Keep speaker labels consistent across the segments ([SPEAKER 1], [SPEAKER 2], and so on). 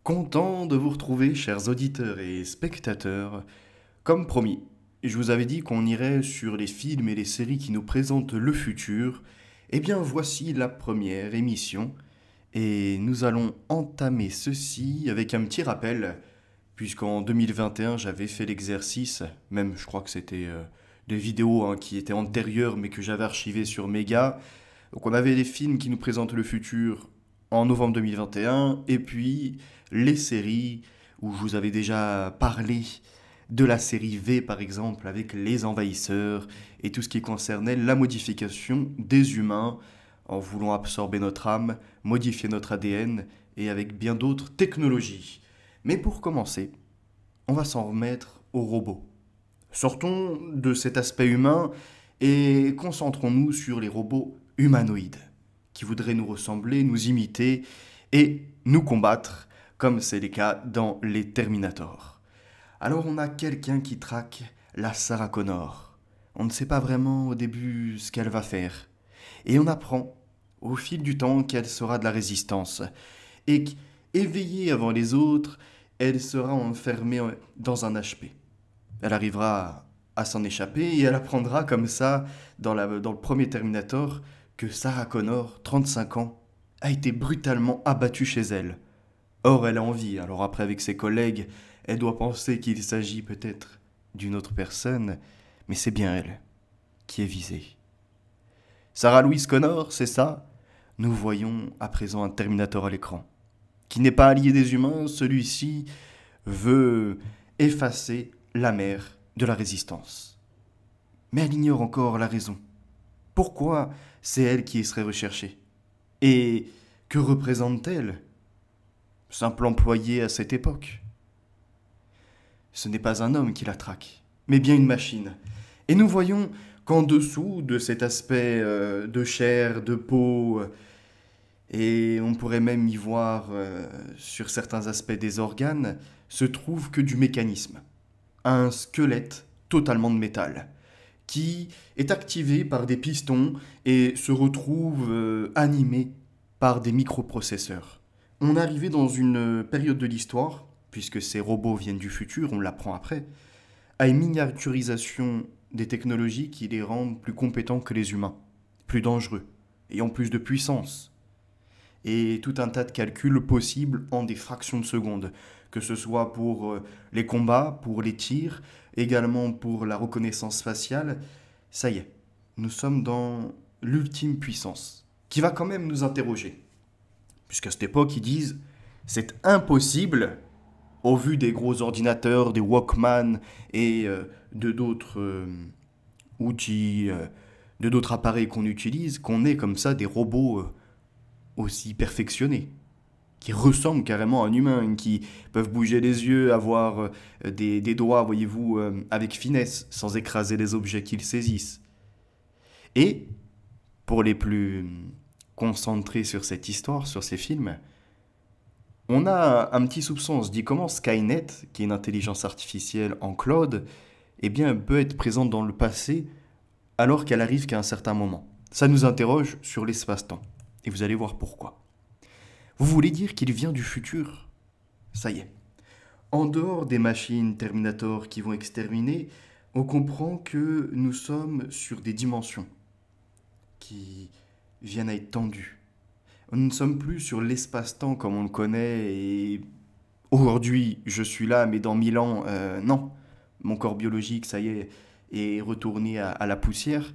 [SPEAKER 1] Content de vous retrouver, chers auditeurs et spectateurs. Comme promis, je vous avais dit qu'on irait sur les films et les séries qui nous présentent le futur. Eh bien, voici la première émission. Et nous allons entamer ceci avec un petit rappel, puisqu'en 2021, j'avais fait l'exercice, même je crois que c'était des vidéos qui étaient antérieures, mais que j'avais archivées sur Mega. Donc on avait les films qui nous présentent le futur en novembre 2021, et puis les séries où je vous avais déjà parlé de la série V par exemple, avec les envahisseurs et tout ce qui concernait la modification des humains en voulant absorber notre âme, modifier notre ADN et avec bien d'autres technologies. Mais pour commencer, on va s'en remettre aux robots. Sortons de cet aspect humain et concentrons-nous sur les robots humanoïdes, qui voudraient nous ressembler, nous imiter et nous combattre, comme c'est le cas dans les Terminators. Alors on a quelqu'un qui traque la Sarah Connor. On ne sait pas vraiment au début ce qu'elle va faire. Et on apprend au fil du temps qu'elle sera de la résistance. Et qu'éveillée avant les autres, elle sera enfermée dans un HP. Elle arrivera à s'en échapper et elle apprendra comme ça, dans le premier Terminator, que Sarah Connor, 35 ans, a été brutalement abattue chez elle. Or, elle a envie, alors après avec ses collègues, elle doit penser qu'il s'agit peut-être d'une autre personne, mais c'est bien elle qui est visée. Sarah Louise Connor, c'est ça? Nous voyons à présent un Terminator à l'écran. Qui n'est pas allié des humains, celui-ci veut effacer la mère de la résistance. Mais elle ignore encore la raison. Pourquoi c'est elle qui serait recherchée? Et que représente-t-elle? Simple employé à cette époque. Ce n'est pas un homme qui la traque, mais bien une machine. Et nous voyons qu'en dessous de cet aspect de chair, de peau, et on pourrait même y voir sur certains aspects des organes, se trouve que du mécanisme. Un squelette totalement de métal, qui est activé par des pistons et se retrouve animé par des microprocesseurs. On est arrivé dans une période de l'histoire, puisque ces robots viennent du futur, on l'apprend après, à une miniaturisation des technologies qui les rendent plus compétents que les humains, plus dangereux, ayant plus de puissance, et tout un tas de calculs possibles en des fractions de secondes, que ce soit pour les combats, pour les tirs, également pour la reconnaissance faciale. Ça y est, nous sommes dans l'ultime puissance, qui va quand même nous interroger. Puisqu'à cette époque, ils disent c'est impossible, au vu des gros ordinateurs, des Walkman et de d'autres outils, de d'autres appareils qu'on utilise, qu'on ait comme ça des robots aussi perfectionnés, qui ressemblent carrément à un humain, qui peuvent bouger les yeux, avoir des doigts, voyez-vous, avec finesse, sans écraser les objets qu'ils saisissent. Et, pour les plus concentrés sur cette histoire, sur ces films, on a un petit soupçon, on se dit comment Skynet, qui est une intelligence artificielle en cloud, eh bien, peut être présente dans le passé alors qu'elle arrive qu'à un certain moment. Ça nous interroge sur l'espace-temps. Et vous allez voir pourquoi. Vous voulez dire qu'il vient du futur? Ça y est. En dehors des machines Terminator qui vont exterminer, on comprend que nous sommes sur des dimensions qui viennent à être tendues. Nous ne sommes plus sur l'espace-temps comme on le connaît et aujourd'hui je suis là mais dans 1000 ans, non. Mon corps biologique, ça y est retourné à la poussière.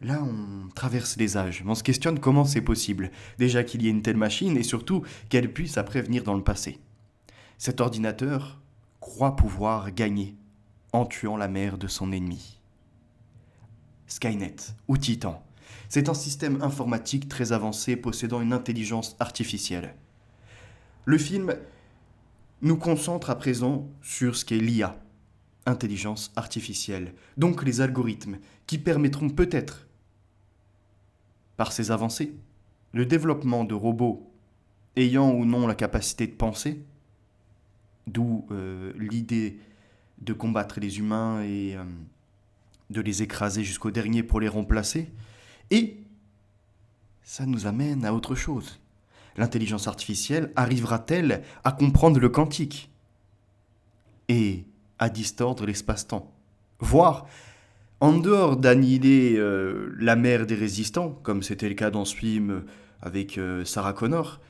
[SPEAKER 1] Là, on traverse les âges. On se questionne comment c'est possible. Déjà qu'il y ait une telle machine et surtout qu'elle puisse après venir dans le passé. Cet ordinateur croit pouvoir gagner en tuant la mère de son ennemi. Skynet, ou Titan, c'est un système informatique très avancé possédant une intelligence artificielle. Le film nous concentre à présent sur ce qu'est l'IA, intelligence artificielle, donc les algorithmes qui permettront peut-être, par ces avancées, le développement de robots ayant ou non la capacité de penser, d'où l'idée de combattre les humains et de les écraser jusqu'au dernier pour les remplacer. Et ça nous amène à autre chose. L'intelligence artificielle arrivera-t-elle à comprendre le quantique et à distordre l'espace-temps, voire, en dehors d'annihiler la mère des résistants, comme c'était le cas dans ce film avec Sarah Connor,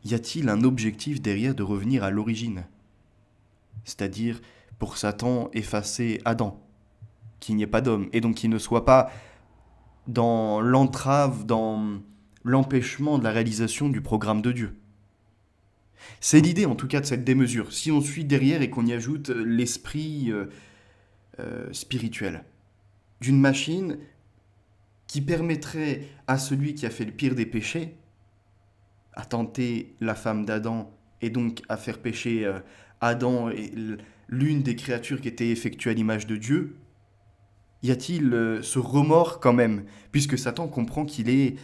[SPEAKER 1] y a-t-il un objectif derrière de revenir à l'origine? C'est-à-dire, pour Satan, effacer Adam, qu'il n'y ait pas d'homme, et donc qu'il ne soit pas dans l'entrave, dans l'empêchement de la réalisation du programme de Dieu. C'est l'idée en tout cas de cette démesure, si on suit derrière et qu'on y ajoute l'esprit spirituel d'une machine qui permettrait à celui qui a fait le pire des péchés, à tenter la femme d'Adam et donc à faire pécher Adam et l'une des créatures qui était effectuée à l'image de Dieu, y a-t-il ce remords quand même, puisque Satan comprend qu'il est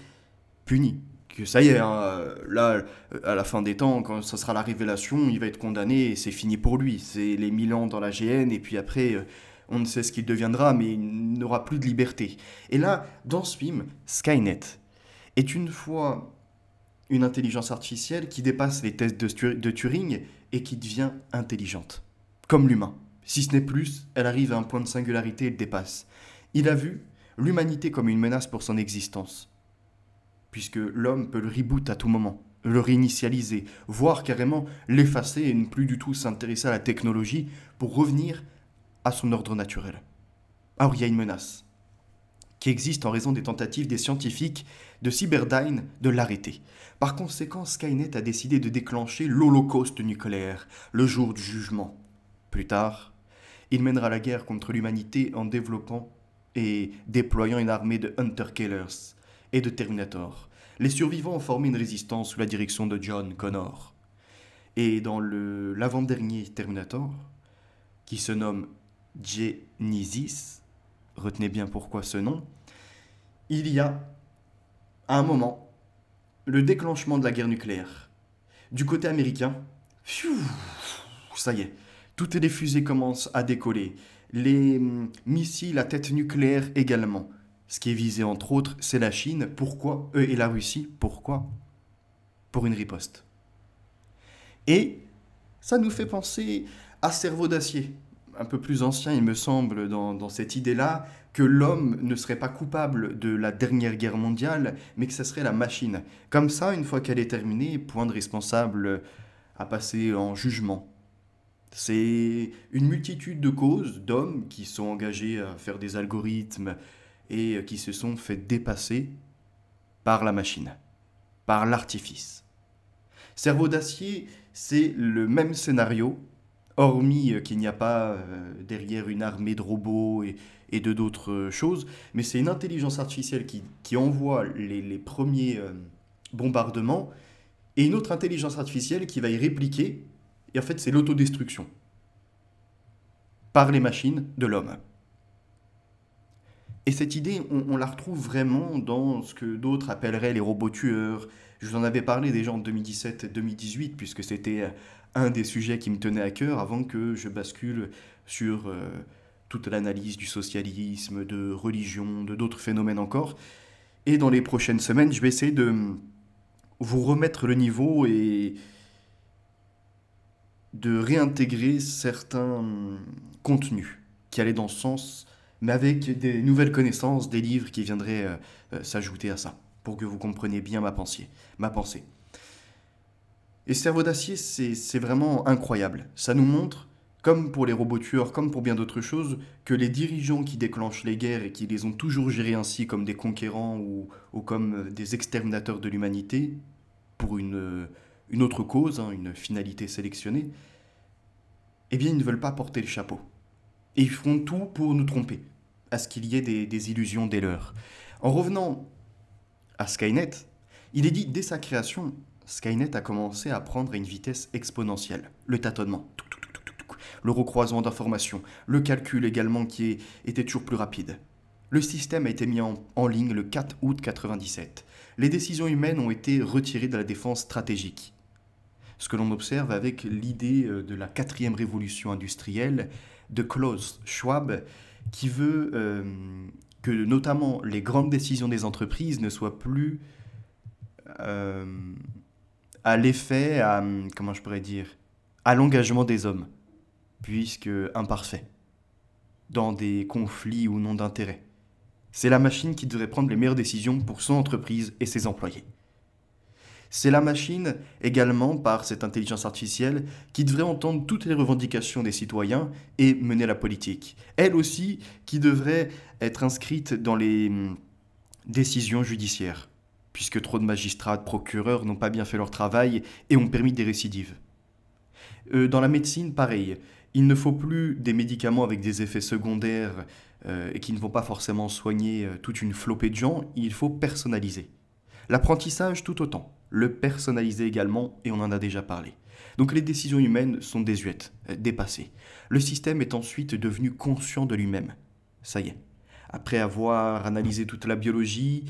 [SPEAKER 1] puni, que ça y est, hein, là, à la fin des temps, quand ça sera la révélation, il va être condamné et c'est fini pour lui. C'est les 1000 ans dans la GN et puis après, on ne sait ce qu'il deviendra, mais il n'aura plus de liberté. Et là, dans ce film, Skynet est une fois une intelligence artificielle qui dépasse les tests de Turing et qui devient intelligente, comme l'humain. Si ce n'est plus, elle arrive à un point de singularité et le dépasse. Il a vu l'humanité comme une menace pour son existence, puisque l'homme peut le reboot à tout moment, le réinitialiser, voire carrément l'effacer et ne plus du tout s'intéresser à la technologie pour revenir à son ordre naturel. Alors il y a une menace qui existe en raison des tentatives des scientifiques de Cyberdyne de l'arrêter. Par conséquent, Skynet a décidé de déclencher l'holocauste nucléaire, le jour du jugement. Plus tard, il mènera la guerre contre l'humanité en développant et déployant une armée de Hunter-Killers et de Terminator. Les survivants ont formé une résistance sous la direction de John Connor. Et dans l'avant-dernier Terminator, qui se nomme Genesis, retenez bien pourquoi ce nom, il y a, à un moment, le déclenchement de la guerre nucléaire. Du côté américain, ça y est, toutes les fusées commencent à décoller, les missiles à tête nucléaire également. Ce qui est visé entre autres, c'est la Chine. Pourquoi et la Russie. Pourquoi? Pour une riposte. Et ça nous fait penser à Cerveau d'acier, un peu plus ancien, il me semble, dans cette idée-là, que l'homme ne serait pas coupable de la dernière guerre mondiale, mais que ce serait la machine. Comme ça, une fois qu'elle est terminée, point de responsable à passer en jugement. C'est une multitude de causes d'hommes qui sont engagés à faire des algorithmes et qui se sont fait dépasser par la machine, par l'artifice. Cerveau d'acier, c'est le même scénario, hormis qu'il n'y a pas derrière une armée de robots et de d'autres choses, mais c'est une intelligence artificielle qui envoie les premiers bombardements et une autre intelligence artificielle qui va y répliquer, et en fait c'est l'autodestruction par les machines de l'homme. Et cette idée, on la retrouve vraiment dans ce que d'autres appelleraient les robots tueurs. Je vous en avais parlé déjà en 2017-2018, puisque c'était un des sujets qui me tenait à cœur avant que je bascule sur toute l'analyse du socialisme, de religion, de d'autres phénomènes encore. Et dans les prochaines semaines, je vais essayer de vous remettre le niveau et de réintégrer certains contenus qui allaient dans ce sens, mais avec des nouvelles connaissances, des livres qui viendraient s'ajouter à ça, pour que vous compreniez bien ma pensée. Et Cerveau d'acier, c'est vraiment incroyable. Ça nous montre, comme pour les robots tueurs, comme pour bien d'autres choses, que les dirigeants qui déclenchent les guerres et qui les ont toujours gérés ainsi comme des conquérants ou comme des exterminateurs de l'humanité, pour une autre cause, hein, une finalité sélectionnée, eh bien ils ne veulent pas porter le chapeau. Et ils font tout pour nous tromper, à ce qu'il y ait des illusions dès lors. En revenant à Skynet, il est dit dès sa création, Skynet a commencé à prendre à une vitesse exponentielle. Le tâtonnement, le recroisement d'informations, le calcul également qui était toujours plus rapide. Le système a été mis en ligne le 4 août 1997. Les décisions humaines ont été retirées de la défense stratégique. Ce que l'on observe avec l'idée de la 4e révolution industrielle de Klaus Schwab, qui veut que notamment les grandes décisions des entreprises ne soient plus à l'effet, comment je pourrais dire, à l'engagement des hommes, puisque imparfait, dans des conflits ou non d'intérêt. C'est la machine qui devrait prendre les meilleures décisions pour son entreprise et ses employés. C'est la machine, également, par cette intelligence artificielle, qui devrait entendre toutes les revendications des citoyens et mener la politique. Elle aussi, qui devrait être inscrite dans les décisions judiciaires, puisque trop de magistrats, de procureurs n'ont pas bien fait leur travail et ont permis des récidives. Dans la médecine, pareil. Il ne faut plus des médicaments avec des effets secondaires et qui ne vont pas forcément soigner toute une flopée de gens, il faut personnaliser. L'apprentissage tout autant, le personnaliser également, et on en a déjà parlé. Donc les décisions humaines sont désuètes, dépassées. Le système est ensuite devenu conscient de lui-même. Ça y est. Après avoir analysé toute la biologie,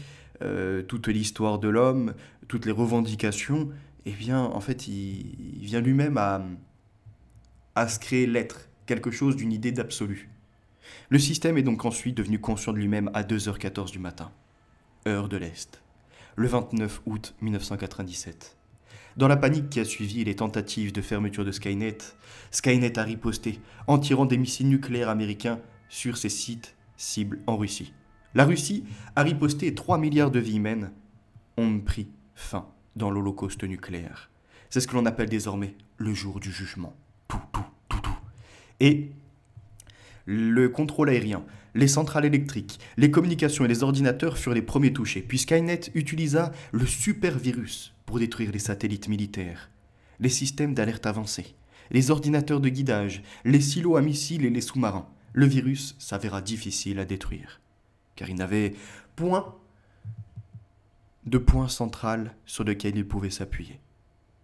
[SPEAKER 1] toute l'histoire de l'homme, toutes les revendications, eh bien, en fait, il vient lui-même à se créer l'être, quelque chose d'une idée d'absolu. Le système est donc ensuite devenu conscient de lui-même à 2h14 du matin, heure de l'Est, le 29 août 1997. Dans la panique qui a suivi les tentatives de fermeture de Skynet, Skynet a riposté en tirant des missiles nucléaires américains sur ses sites cibles en Russie. La Russie a riposté et 3 milliards de vies humaines ont pris fin dans l'holocauste nucléaire. C'est ce que l'on appelle désormais le jour du jugement. Et le contrôle aérien, les centrales électriques, les communications et les ordinateurs furent les premiers touchés, puis Skynet utilisa le super virus pour détruire les satellites militaires, les systèmes d'alerte avancés, les ordinateurs de guidage, les silos à missiles et les sous-marins. Le virus s'avéra difficile à détruire, car il n'avait point de point central sur lequel il pouvait s'appuyer.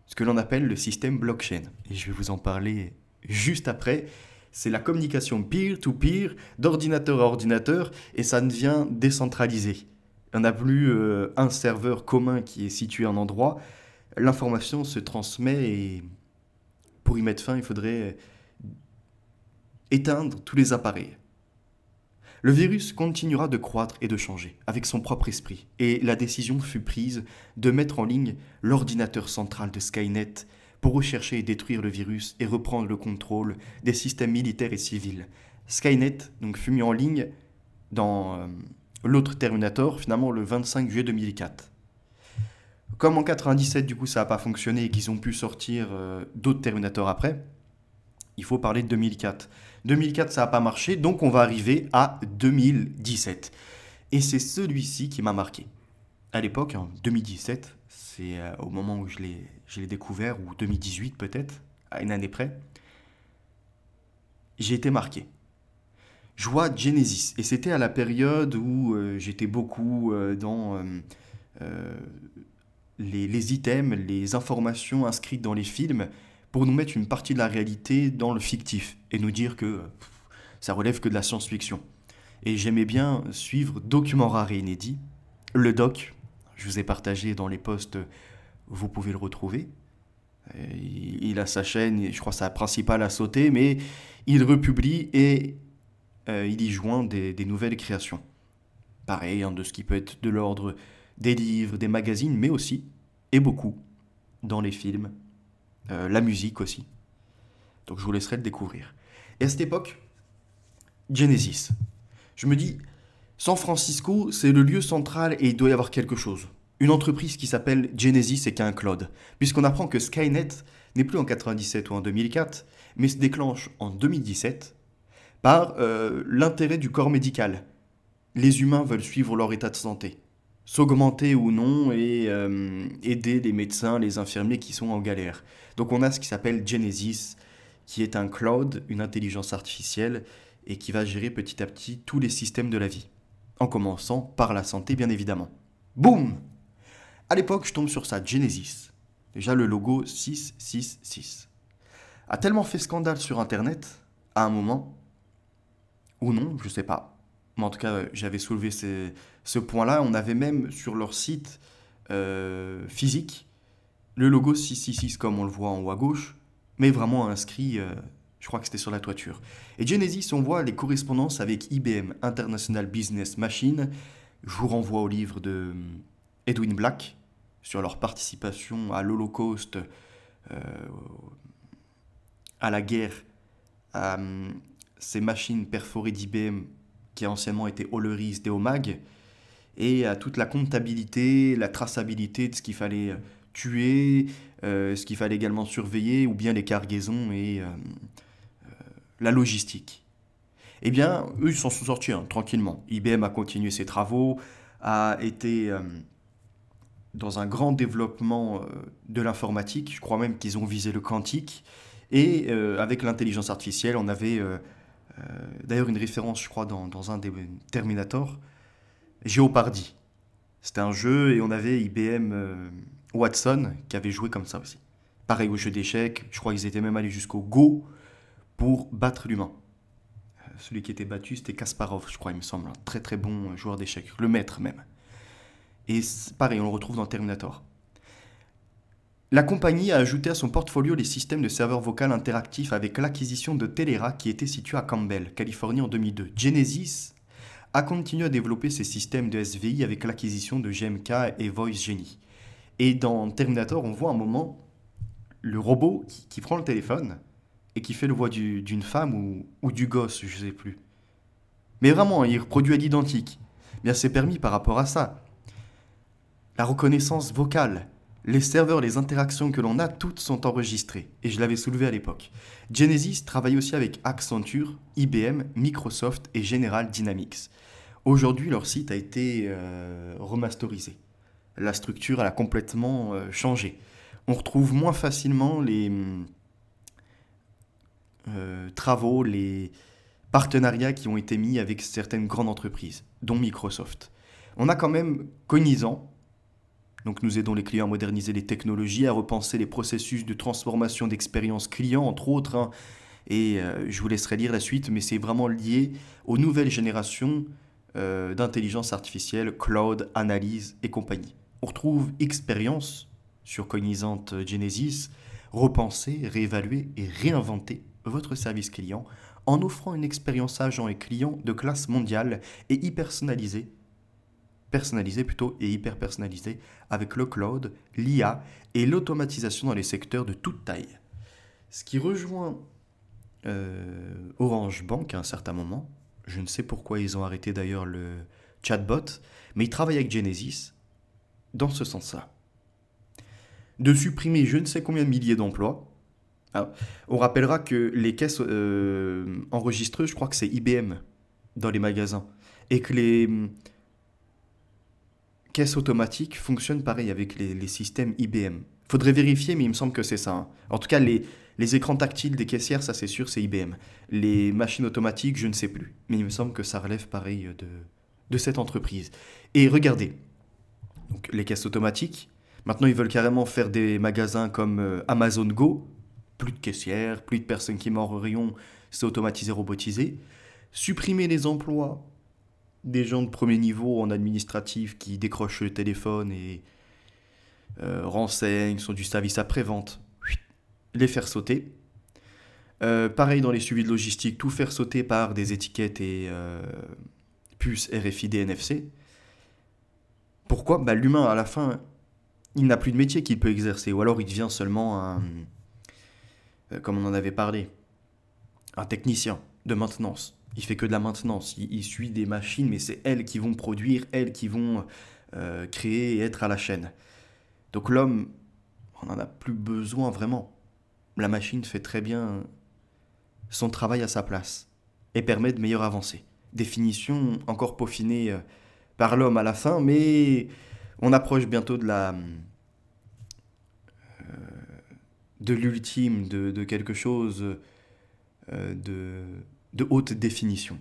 [SPEAKER 1] Ce que l'on appelle le système blockchain. Et je vais vous en parler juste après. C'est la communication peer-to-peer, d'ordinateur à ordinateur, et ça devient décentralisé. Il n'y en a plus un serveur commun qui est situé à un endroit. L'information se transmet et pour y mettre fin, il faudrait éteindre tous les appareils. Le virus continuera de croître et de changer, avec son propre esprit, et la décision fut prise de mettre en ligne l'ordinateur central de Skynet pour rechercher et détruire le virus et reprendre le contrôle des systèmes militaires et civils. Skynet donc, fut mis en ligne dans l'autre Terminator, finalement le 25 juillet 2004. Comme en 1997, du coup, ça n'a pas fonctionné et qu'ils ont pu sortir d'autres Terminators après, il faut parler de 2004. 2004, ça n'a pas marché, donc on va arriver à 2017. Et c'est celui-ci qui m'a marqué. À l'époque, en 2017, c'est au moment où je l'ai découvert, ou 2018 peut-être, à une année près, j'ai été marqué. Je vois Genesis, et c'était à la période où j'étais beaucoup dans les items, les informations inscrites dans les films, pour nous mettre une partie de la réalité dans le fictif et nous dire que ça relève que de la science-fiction. Et j'aimais bien suivre Documents rares et inédits. Le doc, je vous ai partagé dans les posts, vous pouvez le retrouver. Il a sa chaîne, je crois sa principale a sauté, mais il republie et il y joint des nouvelles créations. Pareil, de ce qui peut être de l'ordre des livres, des magazines, mais aussi, et beaucoup, dans les films, la musique aussi. Donc je vous laisserai le découvrir. Et à cette époque, Genesis. Je me dis, San Francisco, c'est le lieu central et il doit y avoir quelque chose. Une entreprise qui s'appelle Genesis et qui a un cloud. Puisqu'on apprend que Skynet n'est plus en 97 ou en 2004, mais se déclenche en 2017 par l'intérêt du corps médical. Les humains veulent suivre leur état de santé, s'augmenter ou non et aider les médecins, les infirmiers qui sont en galère. Donc on a ce qui s'appelle Genesis, qui est un cloud, une intelligence artificielle, et qui va gérer petit à petit tous les systèmes de la vie. En commençant par la santé, bien évidemment. Boum! À l'époque, je tombe sur ça, Genesis. Déjà le logo 666. A tellement fait scandale sur Internet, à un moment, ou non, je sais pas. Mais en tout cas, j'avais soulevé ce point-là. On avait même sur leur site physique le logo 666 comme on le voit en haut à gauche, mais vraiment inscrit, je crois que c'était sur la toiture. Et Genesis, on voit les correspondances avec IBM, International Business Machine. Je vous renvoie au livre de Edwin Black sur leur participation à l'Holocauste, euh, à la guerre, à ces machines perforées d'IBM qui anciennement étaient Oleris, Deomag, et à toute la comptabilité, la traçabilité de ce qu'il fallait tuer, ce qu'il fallait également surveiller, ou bien les cargaisons et la logistique. Eh bien, eux, ils s'en sont sortis tranquillement. IBM a continué ses travaux, a été dans un grand développement de l'informatique. Je crois même qu'ils ont visé le quantique. Et avec l'intelligence artificielle, on avait d'ailleurs une référence, je crois, dans un des Terminator, Jeopardy. C'était un jeu et on avait IBM Watson qui avait joué comme ça aussi. Pareil au jeu d'échecs, je crois qu'ils étaient même allés jusqu'au Go pour battre l'humain. Celui qui était battu, c'était Kasparov, je crois, il me semble. Un très très bon joueur d'échecs, le maître même. Et pareil, on le retrouve dans Terminator. La compagnie a ajouté à son portfolio les systèmes de serveurs vocal interactifs avec l'acquisition de Telera qui était situé à Campbell, Californie en 2002. Genesis a continué à développer ses systèmes de SVI avec l'acquisition de GMK et Voice Genie. Et dans Terminator, on voit un moment le robot qui prend le téléphone et qui fait le voix d'une femme ou du gosse, je ne sais plus. Mais vraiment, il reproduit à l'identique. Bien, c'est permis par rapport à ça. La reconnaissance vocale, les serveurs, les interactions que l'on a, toutes sont enregistrées. Et je l'avais soulevé à l'époque. Genesis travaille aussi avec Accenture, IBM, Microsoft et General Dynamics. Aujourd'hui, leur site a été remasterisé. La structure, elle a complètement changé. On retrouve moins facilement les travaux, les partenariats qui ont été mis avec certaines grandes entreprises, dont Microsoft. On a quand même Cognizant. Donc nous aidons les clients à moderniser les technologies, à repenser les processus de transformation d'expérience client, entre autres. Et je vous laisserai lire la suite, mais c'est vraiment lié aux nouvelles générations d'intelligence artificielle, cloud, analyse et compagnie. On retrouve Expérience sur Cognizant Genesis, repenser, réévaluer et réinventer votre service client en offrant une expérience agent et client de classe mondiale et hyper personnalisée avec le cloud, l'IA et l'automatisation dans les secteurs de toute taille. Ce qui rejoint Orange Bank à un certain moment. Je ne sais pourquoi ils ont arrêté d'ailleurs le chatbot, mais ils travaillent avec Genesis dans ce sens-là. De supprimer je ne sais combien de milliers d'emplois. Alors, on rappellera que les caisses enregistreuses, je crois que c'est IBM dans les magasins, et que les caisses automatiques fonctionnent pareil avec les systèmes IBM. Faudrait vérifier, mais il me semble que c'est ça. En tout cas, les écrans tactiles des caissières, ça c'est sûr, c'est IBM. Les machines automatiques, je ne sais plus. Mais il me semble que ça relève pareil de cette entreprise. Et regardez, donc, les caisses automatiques, maintenant ils veulent carrément faire des magasins comme Amazon Go. Plus de caissières, plus de personnes qui mordent au rayon, c'est automatisé, robotisé. Supprimer les emplois des gens de premier niveau en administratif qui décrochent le téléphone et renseignent, sont du service après-vente, les faire sauter. Pareil dans les suivis de logistique, tout faire sauter par des étiquettes et puces RFID NFC. Pourquoi ? L'humain, à la fin, il n'a plus de métier qu'il peut exercer, ou alors il devient seulement un, comme on en avait parlé, un technicien de maintenance. Il fait que de la maintenance, il suit des machines, mais c'est elles qui vont produire, elles qui vont créer et être à la chaîne. Donc l'homme, on n'en a plus besoin vraiment. La machine fait très bien son travail à sa place et permet de meilleures avancées. Définition encore peaufinée par l'homme à la fin, mais on approche bientôt de l'ultime, de quelque chose de haute définition.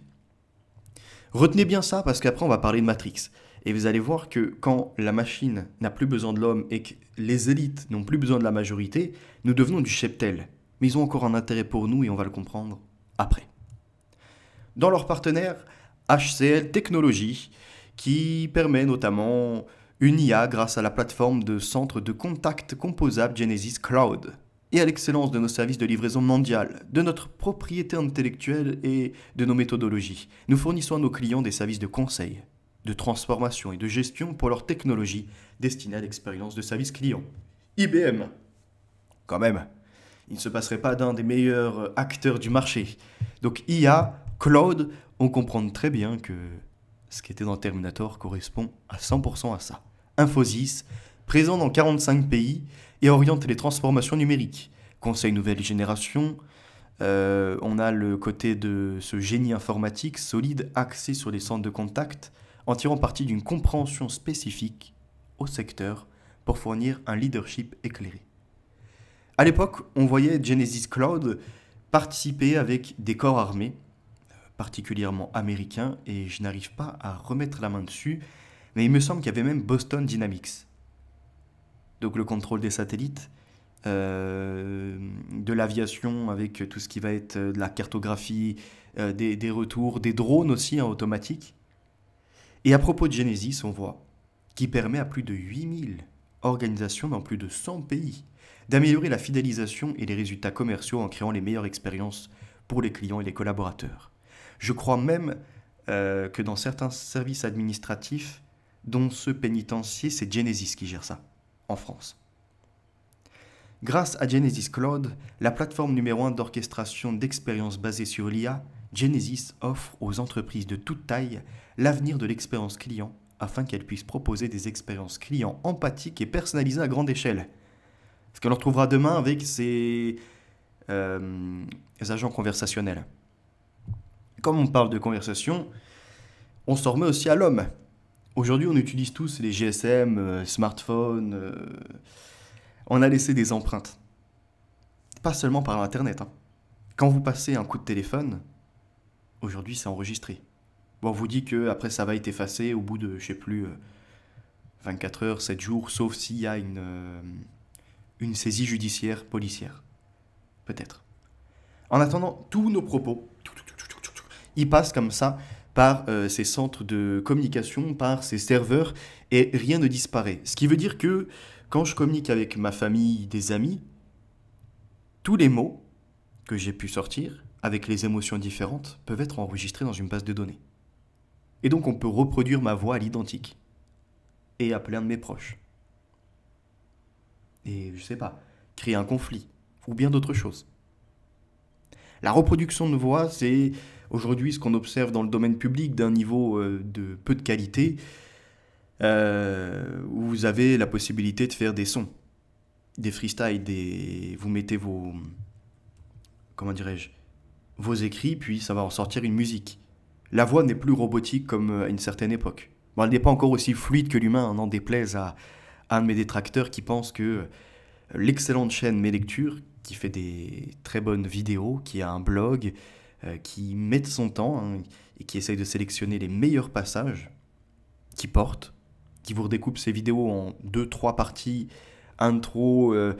[SPEAKER 1] Retenez bien ça parce qu'après on va parler de Matrix. Et vous allez voir que quand la machine n'a plus besoin de l'homme et que les élites n'ont plus besoin de la majorité, nous devenons du cheptel. Mais ils ont encore un intérêt pour nous et on va le comprendre après. Dans leur partenaire, HCL Technologies, qui permet notamment une IA grâce à la plateforme de centre de contact composable Genesis Cloud, et à l'excellence de nos services de livraison mondiale, de notre propriété intellectuelle et de nos méthodologies. Nous fournissons à nos clients des services de conseil, de transformation et de gestion pour leur technologie destinée à l'expérience de service client. IBM, quand même, il ne se passerait pas d'un des meilleurs acteurs du marché. Donc IA, cloud, on comprend très bien que ce qui était dans Terminator correspond à 100% à ça. Infosys, présent dans 45 pays et oriente les transformations numériques. Conseil nouvelle génération, on a le côté de ce génie informatique solide axé sur les centres de contact en tirant parti d'une compréhension spécifique au secteur pour fournir un leadership éclairé. À l'époque, on voyait Genesis Cloud participer avec des corps armés, particulièrement américains, et je n'arrive pas à remettre la main dessus, mais il me semble qu'il y avait même Boston Dynamics. Donc le contrôle des satellites, de l'aviation avec tout ce qui va être de la cartographie, des retours, des drones aussi automatiques. Et à propos de Genesis, on voit qu'il permet à plus de 8000 organisations dans plus de 100 pays d'améliorer la fidélisation et les résultats commerciaux en créant les meilleures expériences pour les clients et les collaborateurs. Je crois même que dans certains services administratifs, dont ceux pénitentiaires, c'est Genesis qui gère ça, en France. Grâce à Genesis Cloud, la plateforme numéro 1 d'orchestration d'expériences basée sur l'IA, Genesis offre aux entreprises de toute taille l'avenir de l'expérience client afin qu'elles puissent proposer des expériences clients empathiques et personnalisées à grande échelle. Ce que l'on retrouvera demain avec ces agents conversationnels. Comme on parle de conversation, on s'en remet aussi à l'homme. Aujourd'hui, on utilise tous les GSM, smartphones. On a laissé des empreintes. Pas seulement par Internet. Quand vous passez un coup de téléphone, aujourd'hui, c'est enregistré. Bon, on vous dit qu'après, ça va être effacé au bout de, je sais plus, 24 heures, 7 jours, sauf s'il y a une saisie judiciaire policière. Peut-être. En attendant, tous nos propos, ils passent comme ça par ces centres de communication, par ces serveurs, et rien ne disparaît. Ce qui veut dire que quand je communique avec ma famille, des amis, tous les mots que j'ai pu sortir, avec les émotions différentes, peuvent être enregistrés dans une base de données. Et donc on peut reproduire ma voix à l'identique. Et appeler un de mes proches. Et je sais pas, créer un conflit, ou bien d'autres choses. La reproduction de voix, c'est aujourd'hui ce qu'on observe dans le domaine public d'un niveau de peu de qualité, où vous avez la possibilité de faire des sons, des freestyles, vous mettez vos, comment dirais-je, vos écrits, puis ça va en sortir une musique. La voix n'est plus robotique comme à une certaine époque. Bon, elle n'est pas encore aussi fluide que l'humain, n'en déplaise à un de mes détracteurs qui pense que l'excellente chaîne Mes Lectures, qui fait des très bonnes vidéos, qui a un blog, qui met de son temps et qui essaye de sélectionner les meilleurs passages, qui porte, qui vous redécoupe ses vidéos en 2-3 parties, intro, on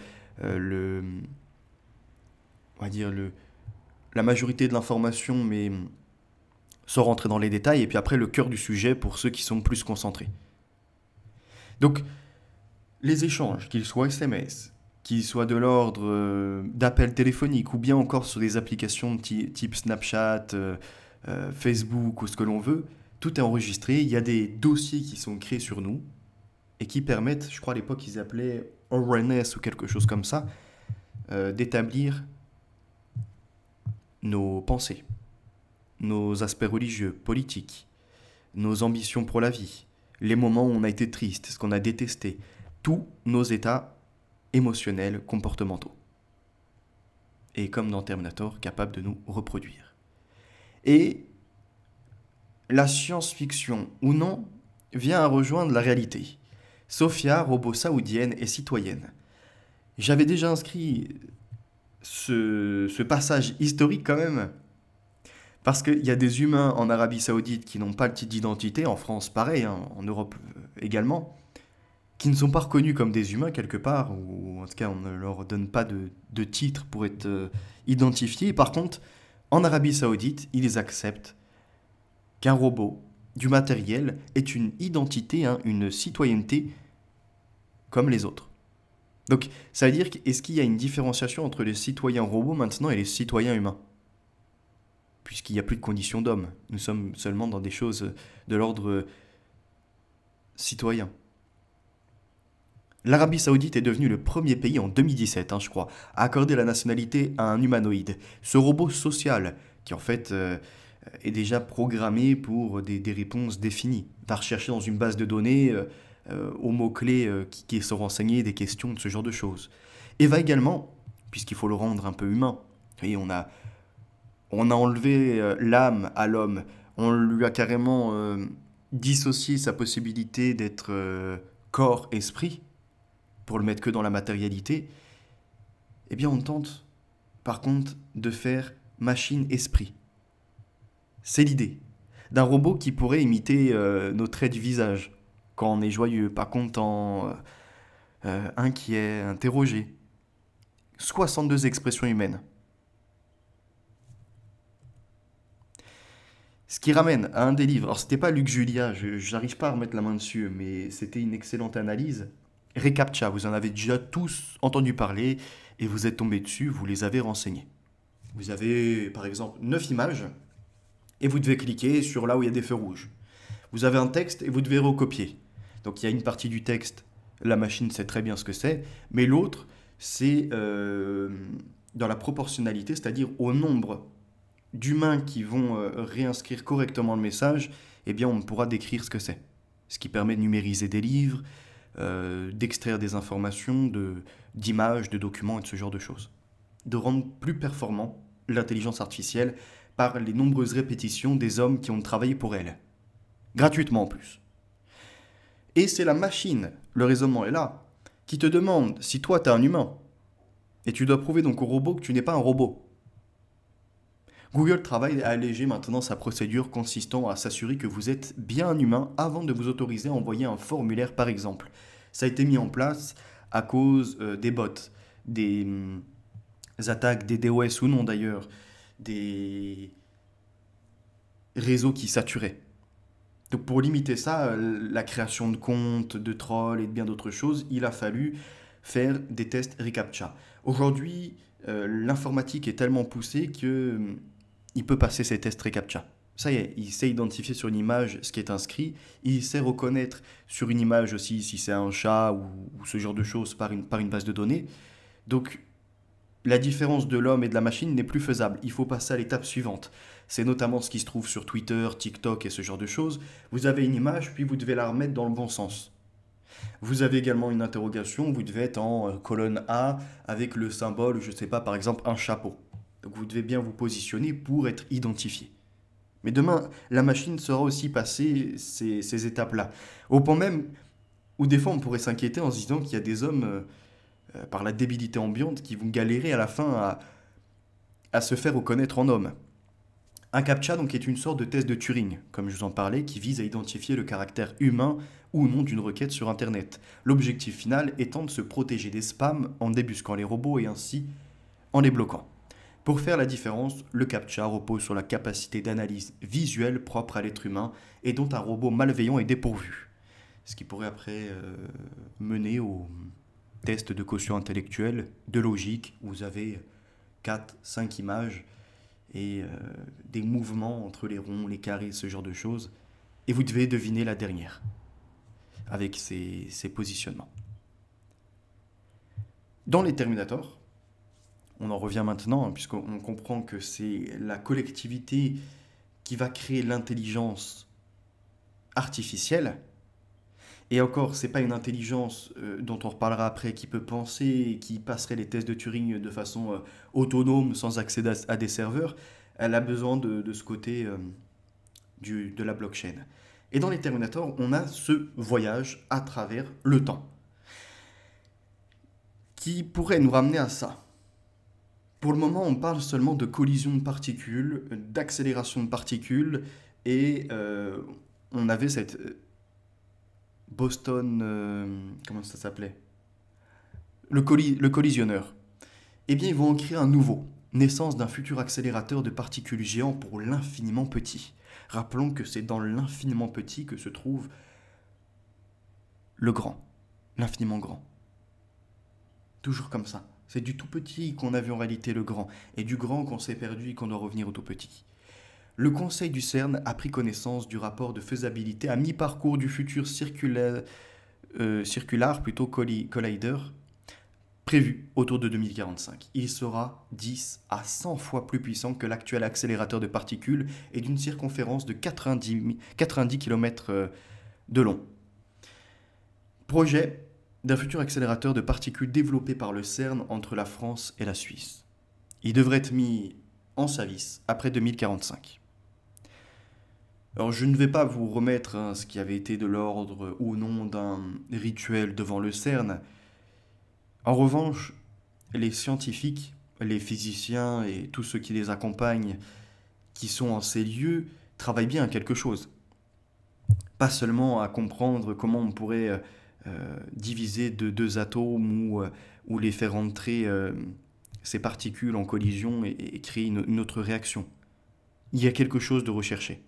[SPEAKER 1] va dire la majorité de l'information, mais sans rentrer dans les détails, et puis après le cœur du sujet pour ceux qui sont plus concentrés. Donc, les échanges, qu'ils soient SMS, qu'ils soient de l'ordre d'appels téléphoniques, ou bien encore sur des applications type Snapchat, Facebook ou ce que l'on veut, tout est enregistré. Il y a des dossiers qui sont créés sur nous et qui permettent, je crois à l'époque ils appelaient awareness ou quelque chose comme ça, d'établir nos pensées, nos aspects religieux, politiques, nos ambitions pour la vie, les moments où on a été triste, ce qu'on a détesté, tous nos états émotionnels, comportementaux. Et comme dans Terminator, capable de nous reproduire. Et la science-fiction ou non vient à rejoindre la réalité. Sophia, robot saoudienne et citoyenne. J'avais déjà inscrit ce passage historique quand même, parce qu'il y a des humains en Arabie Saoudite qui n'ont pas le titre d'identité, en France pareil, en Europe également, qui ne sont pas reconnus comme des humains quelque part, ou en tout cas on ne leur donne pas de titre pour être identifiés. Par contre, en Arabie Saoudite, ils acceptent qu'un robot, du matériel, est une identité, une citoyenneté comme les autres. Donc ça veut dire, est-ce qu'il y a une différenciation entre les citoyens robots maintenant et les citoyens humains ? Puisqu'il n'y a plus de conditions d'homme. Nous sommes seulement dans des choses de l'ordre citoyen. L'Arabie Saoudite est devenue le premier pays en 2017, je crois, à accorder la nationalité à un humanoïde. Ce robot social, qui en fait est déjà programmé pour des réponses définies, va rechercher dans une base de données aux mots-clés qui sont renseignés, des questions, de ce genre de choses. Et va également, puisqu'il faut le rendre un peu humain, et on a enlevé l'âme à l'homme, on lui a carrément dissocié sa possibilité d'être corps-esprit, pour le mettre que dans la matérialité, eh bien on tente par contre de faire machine-esprit. C'est l'idée d'un robot qui pourrait imiter nos traits du visage quand on est joyeux, pas content, inquiet, interrogé. 62 expressions humaines. Ce qui ramène à un des livres, alors c'était pas Luc Julia, j'arrive pas à remettre la main dessus, mais c'était une excellente analyse. ReCAPTCHA, vous en avez déjà tous entendu parler et vous êtes tombé dessus, vous les avez renseignés. Vous avez par exemple 9 images et vous devez cliquer sur là où il y a des feux rouges. Vous avez un texte et vous devez recopier. Donc il y a une partie du texte, la machine sait très bien ce que c'est, mais l'autre, c'est dans la proportionnalité, c'est-à-dire au nombre d'humains qui vont réinscrire correctement le message, eh bien on pourra décrire ce que c'est. Ce qui permet de numériser des livres, d'extraire des informations, d'images, de documents et de ce genre de choses. De rendre plus performant l'intelligence artificielle par les nombreuses répétitions des hommes qui ont travaillé pour elle. Gratuitement en plus. Et c'est la machine, le raisonnement est là, qui te demande si toi t'es un humain. Et tu dois prouver donc au robot que tu n'es pas un robot. Google travaille à alléger maintenant sa procédure consistant à s'assurer que vous êtes bien un humain avant de vous autoriser à envoyer un formulaire par exemple. Ça a été mis en place à cause des bots, des attaques, des DOS ou non d'ailleurs, des réseaux qui saturaient. Donc pour limiter ça, la création de comptes, de trolls et de bien d'autres choses, il a fallu faire des tests reCAPTCHA. Aujourd'hui, l'informatique est tellement poussée que il peut passer ces tests reCAPTCHA. Ça y est, il sait identifier sur une image ce qui est inscrit, il sait reconnaître sur une image aussi si c'est un chat ou ce genre de choses par une base de données. Donc la différence de l'homme et de la machine n'est plus faisable. Il faut passer à l'étape suivante. C'est notamment ce qui se trouve sur Twitter, TikTok et ce genre de choses. Vous avez une image, puis vous devez la remettre dans le bon sens. Vous avez également une interrogation, vous devez être en colonne A avec le symbole, je ne sais pas, par exemple un chapeau. Donc vous devez bien vous positionner pour être identifié. Mais demain, la machine saura aussi passer ces étapes-là. Au point même où des fois on pourrait s'inquiéter en se disant qu'il y a des hommes, par la débilité ambiante, qui vont galérer à la fin à se faire reconnaître en homme. Un CAPTCHA donc est une sorte de test de Turing, comme je vous en parlais, qui vise à identifier le caractère humain ou non d'une requête sur Internet. L'objectif final étant de se protéger des spams en débusquant les robots et ainsi en les bloquant. Pour faire la différence, le CAPTCHA repose sur la capacité d'analyse visuelle propre à l'être humain et dont un robot malveillant est dépourvu. Ce qui pourrait après mener au test de quotient intellectuel, de logique, où vous avez 4, 5 images et des mouvements entre les ronds, les carrés, ce genre de choses. Et vous devez deviner la dernière, avec ces positionnements. Dans les Terminators, on en revient maintenant, puisqu'on comprend que c'est la collectivité qui va créer l'intelligence artificielle. Et encore, c'est pas une intelligence dont on reparlera après, qui peut penser et qui passerait les tests de Turing de façon autonome, sans accéder à des serveurs. Elle a besoin de ce côté de la blockchain. Et dans les Terminators, on a ce voyage à travers le temps, qui pourrait nous ramener à ça. Pour le moment, on parle seulement de collision de particules, d'accélération de particules, et on avait cette Boston, comment ça s'appelait? Le collisionneur. Eh bien, ils vont en créer un nouveau, naissance d'un futur accélérateur de particules géants pour l'infiniment petit. Rappelons que c'est dans l'infiniment petit que se trouve le grand, l'infiniment grand. Toujours comme ça. C'est du tout petit qu'on a vu en réalité le grand, et du grand qu'on s'est perdu et qu'on doit revenir au tout petit. Le conseil du CERN a pris connaissance du rapport de faisabilité à mi-parcours du futur circular plutôt collider prévu autour de 2045. Il sera 10 à 100 fois plus puissant que l'actuel accélérateur de particules et d'une circonférence de 90 km de long. Projet d'un futur accélérateur de particules développé par le CERN entre la France et la Suisse. Il devrait être mis en service après 2045. Alors je ne vais pas vous remettre ce qui avait été de l'ordre ou non d'un rituel devant le CERN. En revanche, les scientifiques, les physiciens et tous ceux qui les accompagnent, qui sont en ces lieux, travaillent bien à quelque chose. Pas seulement à comprendre comment on pourrait diviser de deux atomes ou les faire entrer ces particules en collision et créer une autre réaction. Il y a quelque chose de recherché.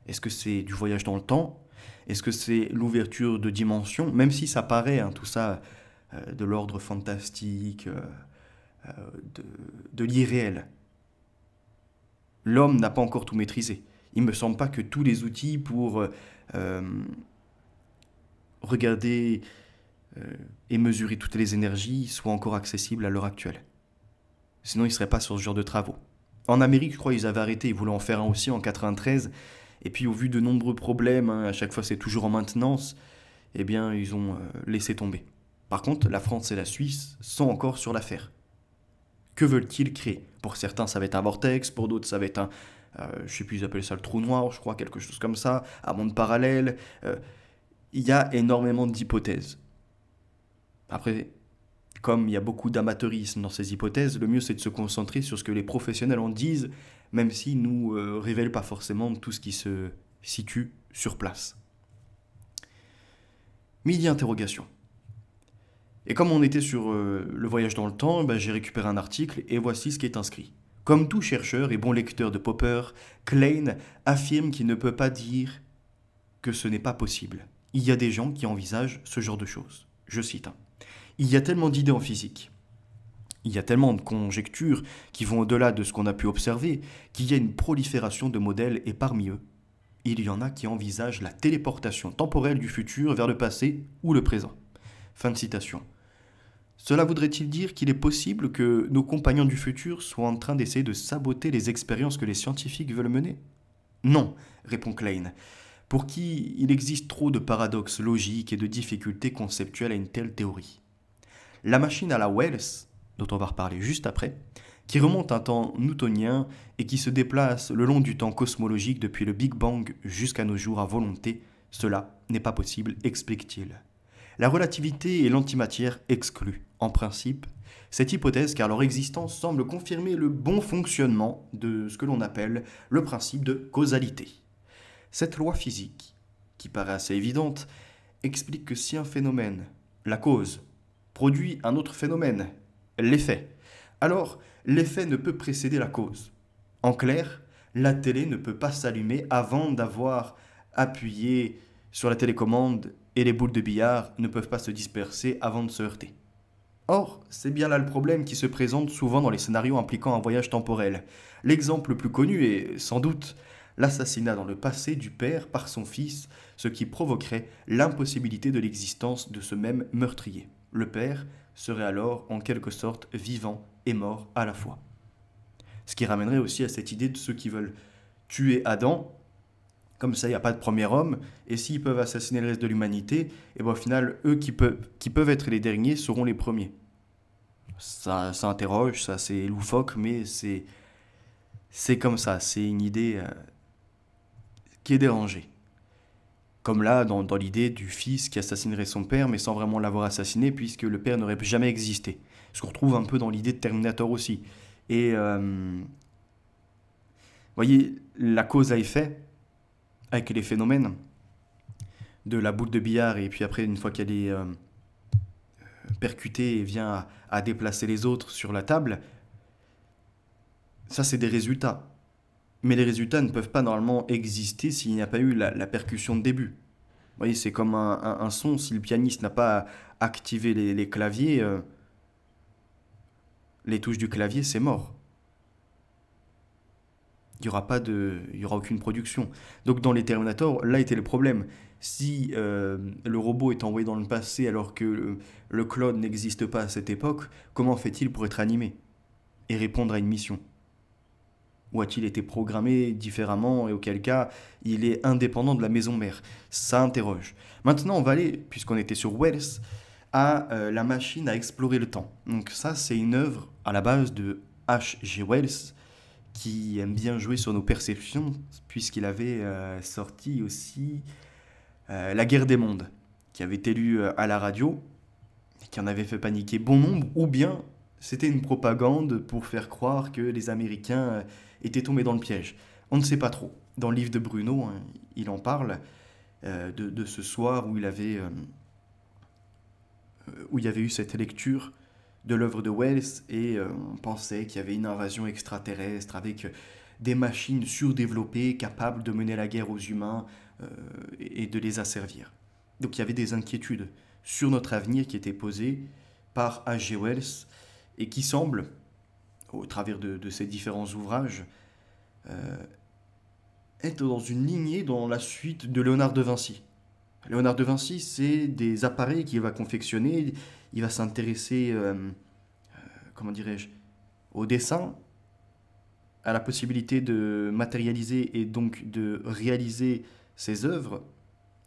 [SPEAKER 1] Est-ce que c'est du voyage dans le temps? Est-ce que c'est l'ouverture de dimensions? Même si ça paraît, tout ça, de l'ordre fantastique, de l'irréel. L'homme n'a pas encore tout maîtrisé. Il ne me semble pas que tous les outils pour regarder et mesurer toutes les énergies soient encore accessibles à l'heure actuelle. Sinon, ils ne seraient pas sur ce genre de travaux. En Amérique, je crois, ils avaient arrêté, ils voulaient en faire un aussi en 93. Et puis, au vu de nombreux problèmes, à chaque fois c'est toujours en maintenance, eh bien, ils ont laissé tomber. Par contre, la France et la Suisse sont encore sur l'affaire. Que veulent-ils créer? Pour certains, ça va être un vortex, pour d'autres, ça va être je ne sais plus, ils appellent ça le trou noir, je crois, quelque chose comme ça, un monde parallèle. Il y a énormément d'hypothèses. Après, comme il y a beaucoup d'amateurisme dans ces hypothèses, le mieux c'est de se concentrer sur ce que les professionnels en disent, même s'ils ne nous révèlent pas forcément tout ce qui se situe sur place. Midi interrogation. Et comme on était sur le voyage dans le temps, j'ai récupéré un article et voici ce qui est inscrit. Comme tout chercheur et bon lecteur de Popper, Klein affirme qu'il ne peut pas dire que ce n'est pas possible. Il y a des gens qui envisagent ce genre de choses. Je cite. Il y a tellement d'idées en physique, il y a tellement de conjectures qui vont au-delà de ce qu'on a pu observer, qu'il y a une prolifération de modèles et parmi eux, il y en a qui envisagent la téléportation temporelle du futur vers le passé ou le présent. Fin de citation. Cela voudrait-il dire qu'il est possible que nos compagnons du futur soient en train d'essayer de saboter les expériences que les scientifiques veulent mener? Non, répond Klein, pour qui il existe trop de paradoxes logiques et de difficultés conceptuelles à une telle théorie. La machine à la Wells, dont on va reparler juste après, qui remonte à un temps newtonien et qui se déplace le long du temps cosmologique depuis le Big Bang jusqu'à nos jours à volonté, cela n'est pas possible, explique-t-il. La relativité et l'antimatière excluent, en principe, cette hypothèse car leur existence semble confirmer le bon fonctionnement de ce que l'on appelle le principe de causalité. Cette loi physique, qui paraît assez évidente, explique que si un phénomène, la cause, produit un autre phénomène, l'effet, alors l'effet ne peut précéder la cause. En clair, la télé ne peut pas s'allumer avant d'avoir appuyé sur la télécommande et les boules de billard ne peuvent pas se disperser avant de se heurter. Or, c'est bien là le problème qui se présente souvent dans les scénarios impliquant un voyage temporel. L'exemple le plus connu est, sans doute, l'assassinat dans le passé du père par son fils, ce qui provoquerait l'impossibilité de l'existence de ce même meurtrier. Le père serait alors en quelque sorte vivant et mort à la fois. Ce qui ramènerait aussi à cette idée de ceux qui veulent tuer Adam, comme ça il n'y a pas de premier homme, et s'ils peuvent assassiner le reste de l'humanité, et au final, eux qui peuvent être les derniers seront les premiers. Ça interroge, ça c'est loufoque, mais c'est comme ça, c'est une idée qui est dérangée. Comme là, dans l'idée du fils qui assassinerait son père, mais sans vraiment l'avoir assassiné, puisque le père n'aurait jamais existé. Ce qu'on retrouve un peu dans l'idée de Terminator aussi. Et, voyez, la cause à effet, avec les phénomènes de la boule de billard, et puis après, une fois qu'elle est percutée et vient à déplacer les autres sur la table, ça c'est des résultats. Mais les résultats ne peuvent pas normalement exister s'il n'y a pas eu la percussion de début. Vous voyez, c'est comme un son, si le pianiste n'a pas activé les claviers, les touches du clavier, c'est mort. il y aura aucune production. Donc dans les Terminator, là était le problème. Si le robot est envoyé dans le passé alors que le clone n'existe pas à cette époque, comment fait-il pour être animé et répondre à une mission? Ou a-t-il été programmé différemment et auquel cas il est indépendant de la maison mère? Ça interroge. Maintenant, on va aller, puisqu'on était sur Wells, à la machine à explorer le temps. Donc ça, c'est une œuvre à la base de H.G. Wells, qui aime bien jouer sur nos perceptions, puisqu'il avait sorti aussi La guerre des mondes, qui avait été lu à la radio, et qui en avait fait paniquer bon nombre, ou bien c'était une propagande pour faire croire que les Américains étaient tombés dans le piège. On ne sait pas trop. Dans le livre de Bruno, hein, il en parle de ce soir où il y avait eu cette lecture de l'œuvre de Wells et on pensait qu'il y avait une invasion extraterrestre avec des machines surdéveloppées capables de mener la guerre aux humains et de les asservir. Donc il y avait des inquiétudes sur notre avenir qui étaient posées par H.G. Wells et qui semblent, au travers de ces différents ouvrages, euh, être dans une lignée dans la suite de Léonard de Vinci. Léonard de Vinci, c'est des appareils qu'il va confectionner, il va s'intéresser, comment dirais-je, au dessin, à la possibilité de matérialiser et donc de réaliser ses œuvres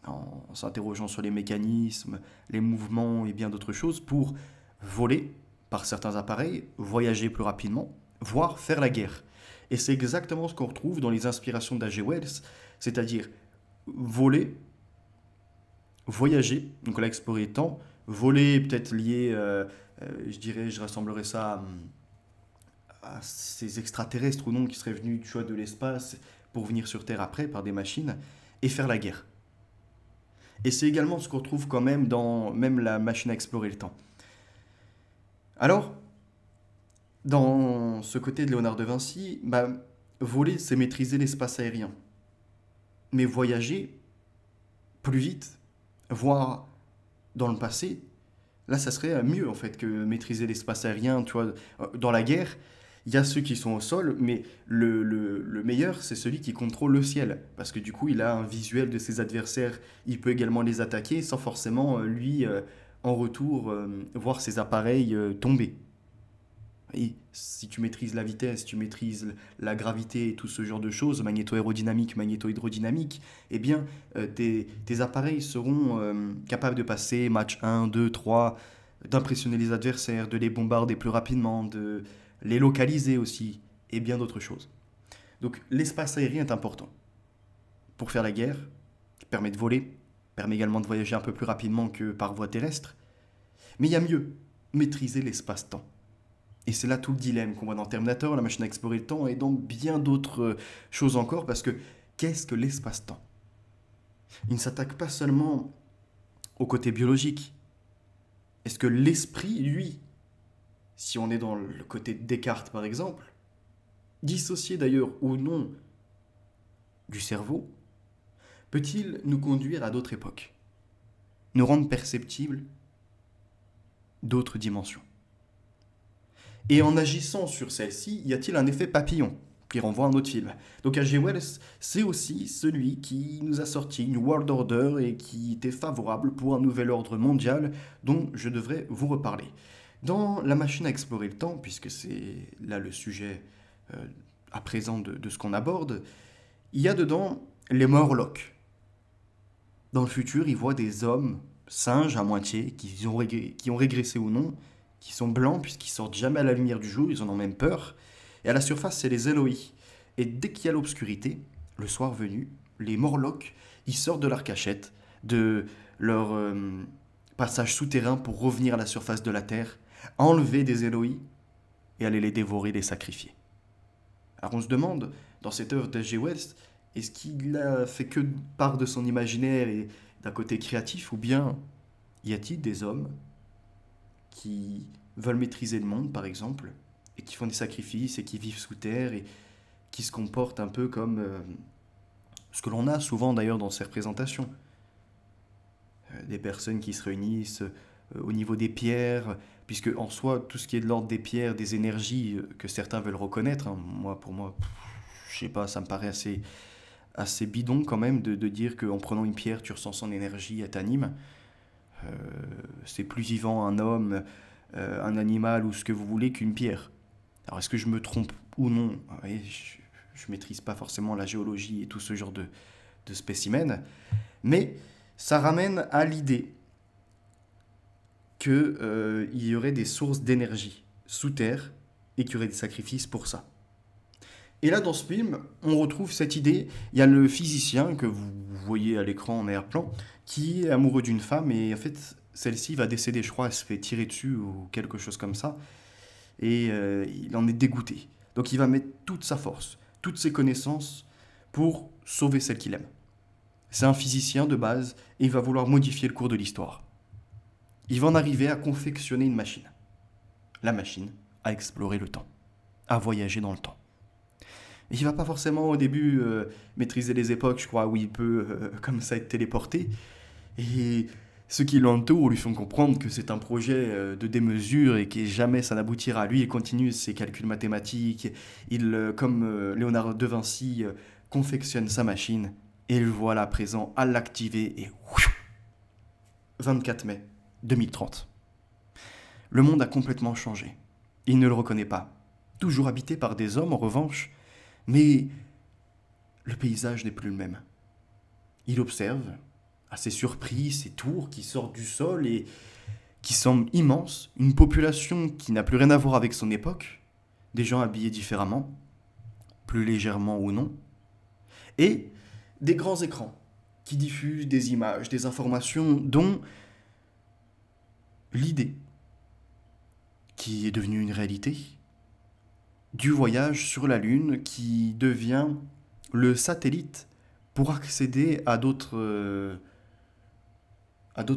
[SPEAKER 1] en s'interrogeant sur les mécanismes, les mouvements et bien d'autres choses pour voler par certains appareils, voyager plus rapidement, voire faire la guerre. Et c'est exactement ce qu'on retrouve dans les inspirations d'H.G. Wells, c'est-à-dire voler, voyager, donc là explorer le temps, voler peut-être lié, je dirais, je rassemblerais ça à ces extraterrestres ou non qui seraient venus tu vois, de l'espace pour venir sur Terre après par des machines et faire la guerre. Et c'est également ce qu'on retrouve quand même dans même la machine à explorer le temps. Alors, dans ce côté de Léonard de Vinci, bah, voler, c'est maîtriser l'espace aérien. Mais voyager plus vite, voire dans le passé, là, ça serait mieux en fait que maîtriser l'espace aérien. Tu vois, dans la guerre, il y a ceux qui sont au sol, mais le meilleur, c'est celui qui contrôle le ciel. Parce que du coup, il a un visuel de ses adversaires. Il peut également les attaquer sans forcément, lui, en retour, voir ses appareils tomber. Et si tu maîtrises la vitesse, si tu maîtrises la gravité et tout ce genre de choses, magnéto-aérodynamique, magnéto-hydrodynamique, eh bien, tes appareils seront capables de passer match 1, 2, 3, d'impressionner les adversaires, de les bombarder plus rapidement, de les localiser aussi, et bien d'autres choses. Donc l'espace aérien est important pour faire la guerre, qui permet de voler, permet également de voyager un peu plus rapidement que par voie terrestre, mais il y a mieux, maîtriser l'espace-temps. Et c'est là tout le dilemme qu'on voit dans Terminator, la machine à explorer le temps, et dans bien d'autres choses encore, parce que qu'est-ce que l'espace-temps? Il ne s'attaque pas seulement au côté biologique. Est-ce que l'esprit, lui, si on est dans le côté de Descartes par exemple, dissocié d'ailleurs ou non du cerveau, peut-il nous conduire à d'autres époques, nous rendre perceptibles d'autres dimensions? Et en agissant sur celle-ci, y a-t-il un effet papillon qui renvoie à un autre film? Donc H.G. Wells, c'est aussi celui qui nous a sorti une World Order et qui était favorable pour un nouvel ordre mondial dont je devrais vous reparler. Dans La machine à explorer le temps, puisque c'est là le sujet à présent de ce qu'on aborde, il y a dedans les Morlocks. Dans le futur, ils voient des hommes, singes à moitié, qui ont régressé ou non, qui sont blancs puisqu'ils sortent jamais à la lumière du jour, ils en ont même peur. Et à la surface, c'est les Eloi. Et dès qu'il y a l'obscurité, le soir venu, les Morlocks, ils sortent de leur cachette, de leur passage souterrain pour revenir à la surface de la Terre, enlever des Eloi et aller les dévorer, les sacrifier. Alors on se demande, dans cette œuvre d'H.G. Wells, est-ce qu'il a fait que part de son imaginaire et d'un côté créatif, ou bien y a-t-il des hommes qui veulent maîtriser le monde, par exemple, et qui font des sacrifices et qui vivent sous terre et qui se comportent un peu comme ce que l'on a souvent d'ailleurs dans ces représentations. Des personnes qui se réunissent au niveau des pierres, puisque en soi, tout ce qui est de l'ordre des pierres, des énergies que certains veulent reconnaître, hein, moi, pour moi, je sais pas, ça me paraît assez bidon quand même de dire qu'en prenant une pierre, tu ressens son énergie, elle t'anime. Euh, c'est plus vivant un homme, un animal ou ce que vous voulez qu'une pierre. Alors est-ce que je me trompe ou non? Oui, je maîtrise pas forcément la géologie et tout ce genre de spécimens, mais ça ramène à l'idée qu'il y aurait des sources d'énergie sous terre et qu'il y aurait des sacrifices pour ça. Et là, dans ce film, on retrouve cette idée. Il y a le physicien que vous voyez à l'écran en arrière-plan qui est amoureux d'une femme et en fait, celle-ci va décéder, je crois, elle se fait tirer dessus ou quelque chose comme ça. Et il en est dégoûté. Donc il va mettre toute sa force, toutes ses connaissances pour sauver celle qu'il aime. C'est un physicien de base et il va vouloir modifier le cours de l'histoire. Il va en arriver à confectionner une machine. La machine à explorer le temps, à voyager dans le temps. Et il va pas forcément au début maîtriser les époques, je crois, où il peut comme ça être téléporté. Et ceux qui l'entourent lui font comprendre que c'est un projet de démesure et que jamais ça n'aboutira. Lui, il continue ses calculs mathématiques. Comme Léonard de Vinci, confectionne sa machine. Et le voilà présent à l'activer. Et 24 mai 2030. Le monde a complètement changé. Il ne le reconnaît pas. Toujours habité par des hommes, en revanche, mais le paysage n'est plus le même. Il observe, assez surpris, ces tours qui sortent du sol et qui semblent immenses, une population qui n'a plus rien à voir avec son époque, des gens habillés différemment, plus légèrement ou non, et des grands écrans qui diffusent des images, des informations dont l'idée, qui est devenue une réalité, du voyage sur la Lune qui devient le satellite pour accéder à d'autres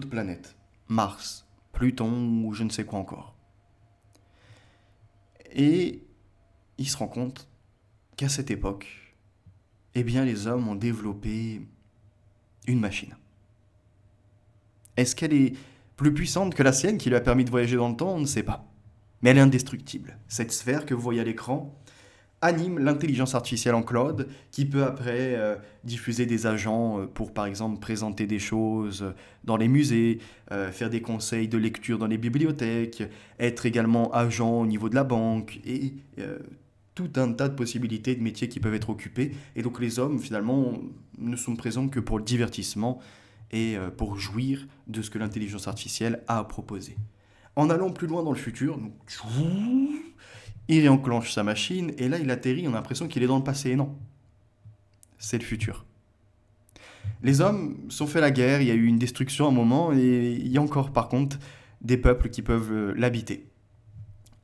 [SPEAKER 1] planètes. Mars, Pluton ou je ne sais quoi encore. Et il se rend compte qu'à cette époque, eh bien les hommes ont développé une machine. Est-ce qu'elle est plus puissante que la sienne qui lui a permis de voyager dans le temps? On ne sait pas. Mais elle est indestructible. Cette sphère que vous voyez à l'écran anime l'intelligence artificielle en cloud qui peut après diffuser des agents pour par exemple présenter des choses dans les musées, faire des conseils de lecture dans les bibliothèques, être également agent au niveau de la banque et tout un tas de possibilités de métiers qui peuvent être occupés. Et donc les hommes finalement ne sont présents que pour le divertissement et pour jouir de ce que l'intelligence artificielle a à proposer. En allant plus loin dans le futur, donc, il réenclenche sa machine et là il atterrit, on a l'impression qu'il est dans le passé. Et non, c'est le futur. Les hommes sont fait la guerre, il y a eu une destruction à un moment et il y a encore par contre des peuples qui peuvent l'habiter.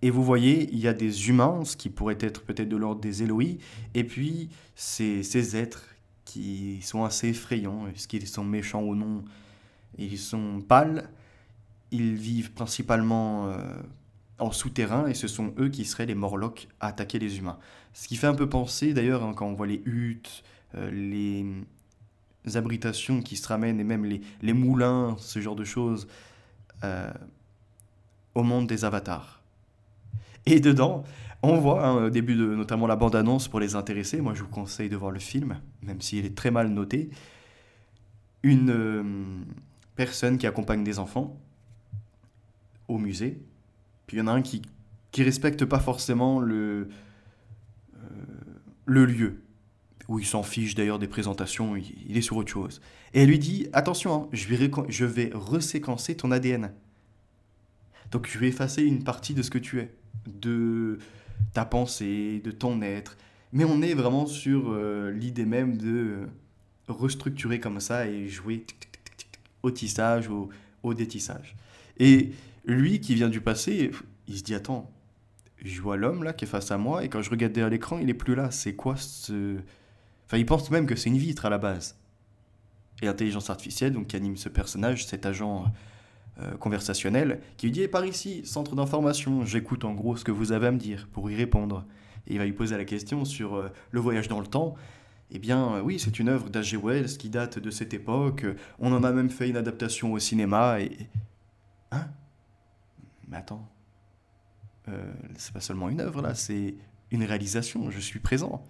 [SPEAKER 1] Et vous voyez, il y a des humains, ce qui pourrait être peut-être de l'ordre des Eloi, et puis ces êtres qui sont assez effrayants, est-ce qu'ils sont méchants ou non? Ils sont pâles, ils vivent principalement en souterrain et ce sont eux qui seraient les Morlocks à attaquer les humains. Ce qui fait un peu penser d'ailleurs quand on voit les huttes, les abritations qui se ramènent et même les moulins, ce genre de choses, euh, au monde des avatars. Et dedans, on voit au début de notamment la bande-annonce pour les intéressés, moi je vous conseille de voir le film, même s'il est très mal noté, une personne qui accompagne des enfants au musée. Puis il y en a un qui respecte pas forcément le lieu, où il s'en fiche d'ailleurs des présentations, il est sur autre chose. Et elle lui dit, attention, hein, je vais reséquencer ton ADN. Donc je vais effacer une partie de ce que tu es, de ta pensée, de ton être. Mais on est vraiment sur l'idée même de restructurer comme ça et jouer au tissage, au détissage. Et lui qui vient du passé, il se dit attends, je vois l'homme là qui est face à moi et quand je regarde derrière l'écran, il est plus là. C'est quoi ce... Enfin, il pense même que c'est une vitre à la base. Et l'intelligence artificielle, donc qui anime ce personnage, cet agent conversationnel, qui lui dit par ici, centre d'information, j'écoute en gros ce que vous avez à me dire pour y répondre. Et il va lui poser la question sur le voyage dans le temps. Eh bien, oui, c'est une œuvre d'H.G. Wells qui date de cette époque. On en a même fait une adaptation au cinéma et... Hein? Mais attends, c'est pas seulement une œuvre là, c'est une réalisation, je suis présent.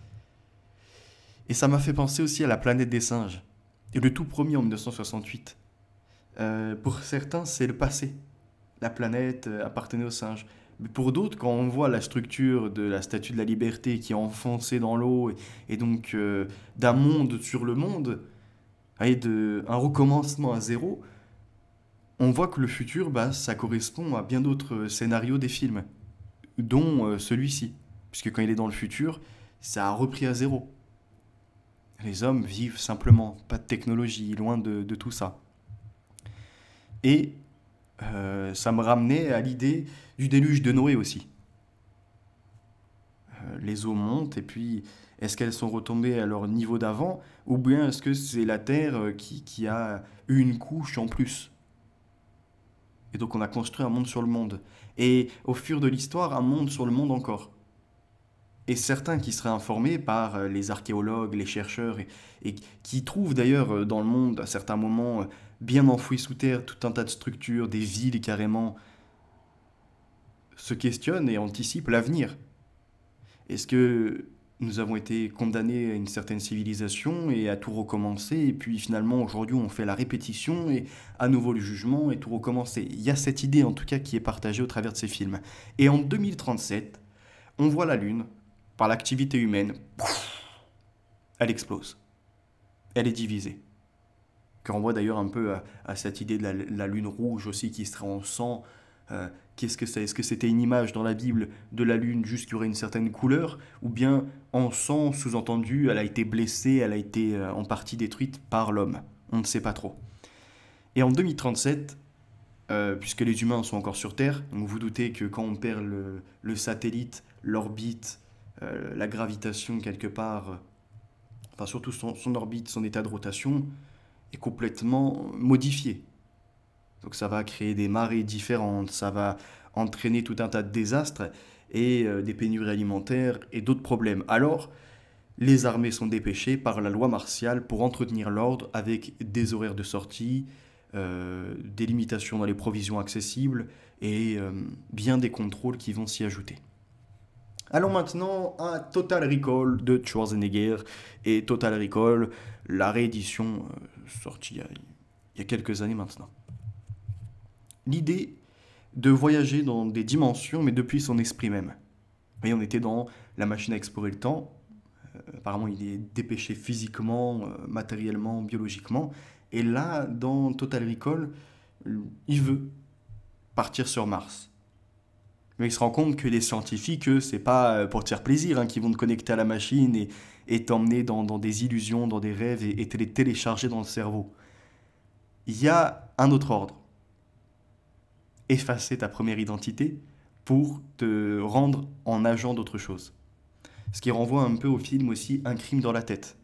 [SPEAKER 1] Et ça m'a fait penser aussi à La planète des singes. Et le tout premier en 1968. Pour certains, c'est le passé. La planète appartenait aux singes. Mais pour d'autres, quand on voit la structure de la Statue de la Liberté qui est enfoncée dans l'eau, et donc d'un monde sur le monde, et un recommencement à zéro, on voit que le futur, bah, ça correspond à bien d'autres scénarios des films, dont celui-ci. Puisque quand il est dans le futur, ça a repris à zéro. Les hommes vivent simplement, pas de technologie, loin de tout ça. Et ça me ramenait à l'idée du déluge de Noé aussi. Les eaux montent et puis est-ce qu'elles sont retombées à leur niveau d'avant ou bien est-ce que c'est la Terre qui a eu une couche en plus? Et donc on a construit un monde sur le monde. Et au fur de l'histoire, un monde sur le monde encore. Et certains qui seraient informés par les archéologues, les chercheurs, et qui trouvent d'ailleurs dans le monde, à certains moments, bien enfouis sous terre, tout un tas de structures, des villes carrément, se questionnent et anticipent l'avenir. Est-ce que nous avons été condamnés à une certaine civilisation et à tout recommencer, et puis finalement aujourd'hui on fait la répétition et à nouveau le jugement et tout recommencer? Il y a cette idée en tout cas qui est partagée au travers de ces films. Et en 2037, on voit la Lune, par l'activité humaine, elle explose. Elle est divisée. Qui renvoie d'ailleurs un peu à cette idée de la Lune rouge aussi qui serait en sang. Qu'est-ce que c'est? Est-ce que c'était une image dans la Bible de la Lune juste qui aurait une certaine couleur? Ou bien en sang, sous-entendu, elle a été blessée, elle a été en partie détruite par l'homme? On ne sait pas trop. Et en 2037, puisque les humains sont encore sur Terre, donc vous doutez que quand on perd le satellite, l'orbite, la gravitation quelque part, enfin surtout son orbite, son état de rotation, est complètement modifié. Donc ça va créer des marées différentes, ça va entraîner tout un tas de désastres et des pénuries alimentaires et d'autres problèmes. Alors, les armées sont dépêchées par la loi martiale pour entretenir l'ordre avec des horaires de sortie, des limitations dans les provisions accessibles et bien des contrôles qui vont s'y ajouter. Allons maintenant à Total Recall de Schwarzenegger et Total Recall, la réédition sortie il y a quelques années maintenant. L'idée de voyager dans des dimensions, mais depuis son esprit même. Et on était dans la machine à explorer le temps. Apparemment, il est dépêché physiquement, matériellement, biologiquement. Et là, dans Total Recall, il veut partir sur Mars. Mais il se rend compte que les scientifiques, eux, c'est pas pour te faire plaisir, hein, qu'ils vont te connecter à la machine et t'emmener dans des illusions, dans des rêves et te les télécharger dans le cerveau. Il y a un autre ordre. Effacer ta première identité pour te rendre en agent d'autre chose. Ce qui renvoie un peu au film aussi Un crime dans la tête.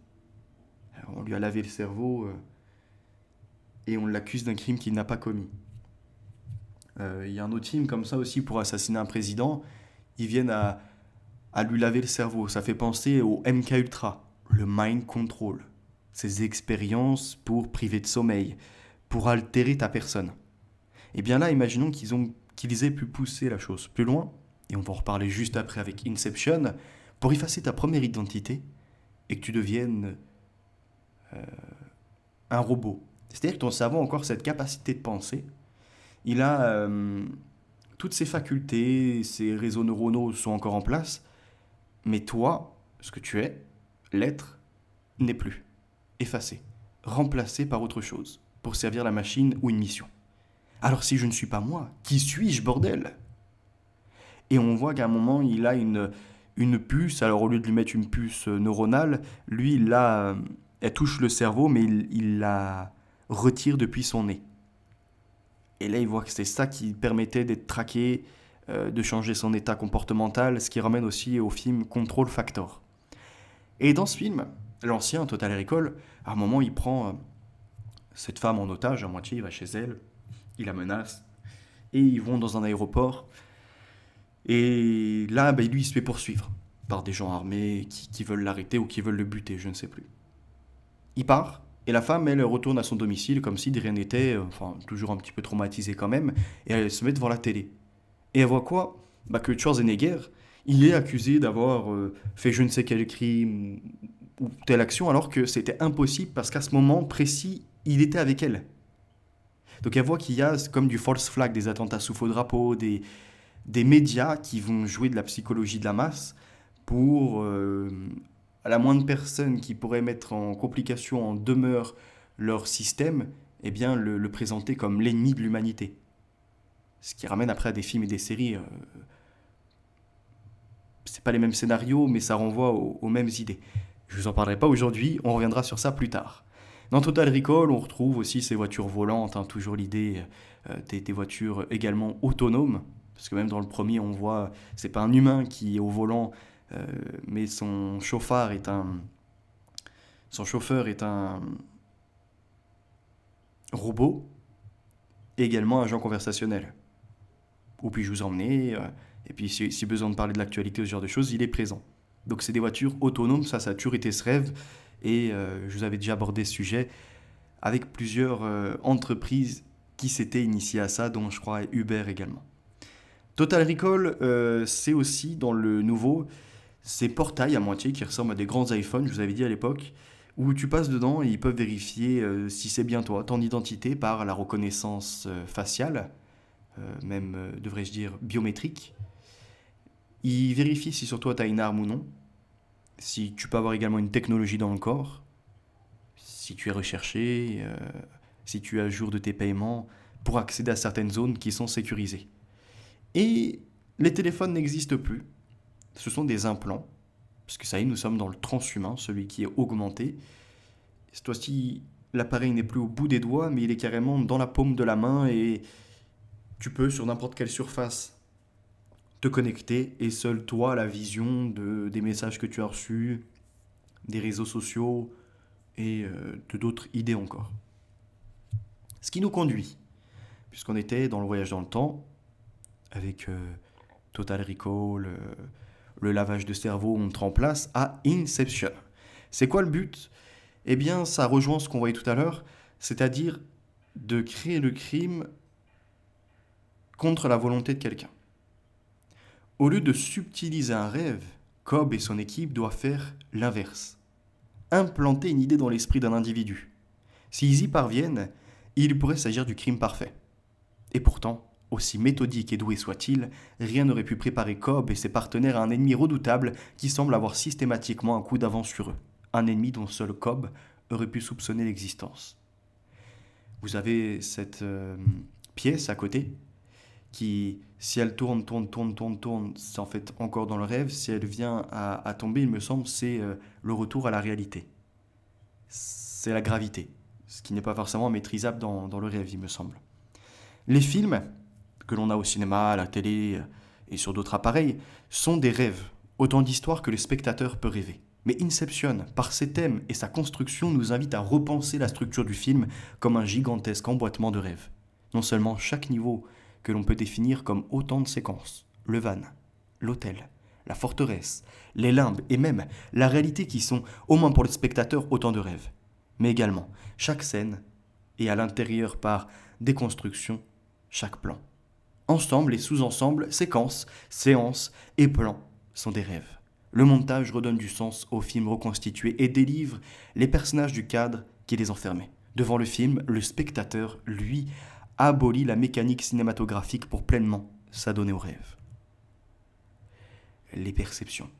[SPEAKER 1] On lui a lavé le cerveau et on l'accuse d'un crime qu'il n'a pas commis. Il y a un autre film comme ça aussi pour assassiner un président. Ils viennent à lui laver le cerveau. Ça fait penser au MK Ultra, le mind control. Ces expériences pour priver de sommeil, pour altérer ta personne. Et bien là, imaginons qu'ils aient pu pousser la chose plus loin, et on va en reparler juste après avec Inception, pour effacer ta première identité et que tu deviennes un robot. C'est-à-dire que ton cerveau a encore cette capacité de penser. Il a toutes ses facultés, ses réseaux neuronaux sont encore en place, mais toi, ce que tu es, l'être, n'est plus. Effacé, remplacé par autre chose, pour servir la machine ou une mission. Alors si je ne suis pas moi, qui suis-je, bordel? Et on voit qu'à un moment, il a une puce, alors au lieu de lui mettre une puce neuronale, lui, elle touche le cerveau, mais il la retire depuis son nez. Et là, il voit que c'est ça qui permettait d'être traqué, de changer son état comportemental, ce qui ramène aussi au film Control Factor. Et dans ce film, l'ancien Total Recall, à un moment, il prend cette femme en otage, à moitié, il va chez elle, il la menace, et ils vont dans un aéroport, et là, lui, il se fait poursuivre par des gens armés qui veulent l'arrêter ou qui veulent le buter, je ne sais plus. Il part, et la femme, elle retourne à son domicile comme si de rien n'était, enfin, toujours un petit peu traumatisée quand même, et elle se met devant la télé. Et elle voit quoi? Que Schwarzenegger, il est accusé d'avoir fait je ne sais quel crime, ou telle action alors que c'était impossible parce qu'à ce moment précis, il était avec elle. Donc elle voit qu'il y a comme du false flag, des attentats sous faux drapeau, des médias qui vont jouer de la psychologie de la masse pour, à la moindre personne qui pourrait mettre en complication, en demeure leur système, eh bien le présenter comme l'ennemi de l'humanité. Ce qui ramène après à des films et des séries. C'est pas les mêmes scénarios, mais ça renvoie aux mêmes idées. Je vous en parlerai pas aujourd'hui, on reviendra sur ça plus tard. Dans Total Recall, on retrouve aussi ces voitures volantes, hein, toujours l'idée des voitures également autonomes, parce que même dans le premier, on voit, c'est pas un humain qui est au volant, mais son chauffeur est un robot, et également un agent conversationnel. Où puis-je vous emmener et puis si besoin de parler de l'actualité ou ce genre de choses, il est présent. Donc c'est des voitures autonomes, ça a toujours été ce rêve, et je vous avais déjà abordé ce sujet avec plusieurs entreprises qui s'étaient initiées à ça, dont je crois Uber également. Total Recall, c'est aussi dans le nouveau, ces portails à moitié qui ressemblent à des grands iPhones, je vous avais dit à l'époque, où tu passes dedans et ils peuvent vérifier si c'est bien toi, ton identité par la reconnaissance faciale, même devrais-je dire biométrique. Ils vérifient si sur toi tu as une arme ou non, si tu peux avoir également une technologie dans le corps, si tu es recherché, si tu es à jour de tes paiements, pour accéder à certaines zones qui sont sécurisées. Et les téléphones n'existent plus, ce sont des implants, parce que ça y est, nous sommes dans le transhumain, celui qui est augmenté. Cette fois-ci, l'appareil n'est plus au bout des doigts, mais il est carrément dans la paume de la main et tu peux, sur n'importe quelle surface, te connecter et seul toi a la vision des messages que tu as reçus, des réseaux sociaux et de d'autres idées encore. Ce qui nous conduit, puisqu'on était dans le voyage dans le temps, avec Total Recall, le lavage de cerveau, on montre en place, à Inception. C'est quoi le but? Eh bien, ça rejoint ce qu'on voyait tout à l'heure, c'est-à-dire de créer le crime contre la volonté de quelqu'un. Au lieu de subtiliser un rêve, Cobb et son équipe doivent faire l'inverse. Implanter une idée dans l'esprit d'un individu. S'ils y parviennent, il pourrait s'agir du crime parfait. Et pourtant, aussi méthodique et doué soit-il, rien n'aurait pu préparer Cobb et ses partenaires à un ennemi redoutable qui semble avoir systématiquement un coup d'avance sur eux. Un ennemi dont seul Cobb aurait pu soupçonner l'existence. Vous avez cette pièce à côté qui, si elle tourne, c'est en fait encore dans le rêve. Si elle vient à tomber, il me semble, c'est le retour à la réalité. C'est la gravité, ce qui n'est pas forcément maîtrisable dans le rêve, il me semble. Les films que l'on a au cinéma, à la télé et sur d'autres appareils sont des rêves, autant d'histoires que le spectateur peut rêver. Mais Inception, par ses thèmes et sa construction, nous invite à repenser la structure du film comme un gigantesque emboîtement de rêves. Non seulement chaque niveau que l'on peut définir comme autant de séquences, le van, l'hôtel, la forteresse, les limbes et même la réalité qui sont, au moins pour le spectateur, autant de rêves. Mais également, chaque scène et à l'intérieur par déconstruction, chaque plan. Ensemble et sous-ensemble, séquences, séances et plans sont des rêves. Le montage redonne du sens aux films reconstitués et délivre les personnages du cadre qui les enfermait. Devant le film, le spectateur, lui, abolit la mécanique cinématographique pour pleinement s'adonner aux rêves. Les perceptions,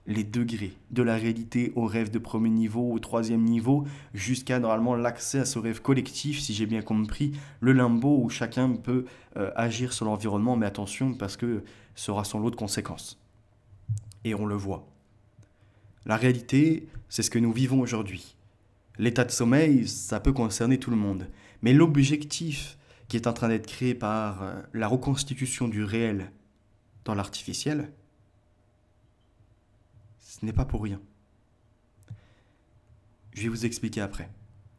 [SPEAKER 1] les degrés de la réalité au rêve de premier niveau, au troisième niveau, jusqu'à normalement l'accès à ce rêve collectif, si j'ai bien compris, le limbo où chacun peut agir sur l'environnement, mais attention parce que ce sera son lot de conséquences. Et on le voit. La réalité, c'est ce que nous vivons aujourd'hui. L'état de sommeil, ça peut concerner tout le monde. Mais l'objectif qui est en train d'être créé par la reconstitution du réel dans l'artificiel, ce n'est pas pour rien. Je vais vous expliquer après.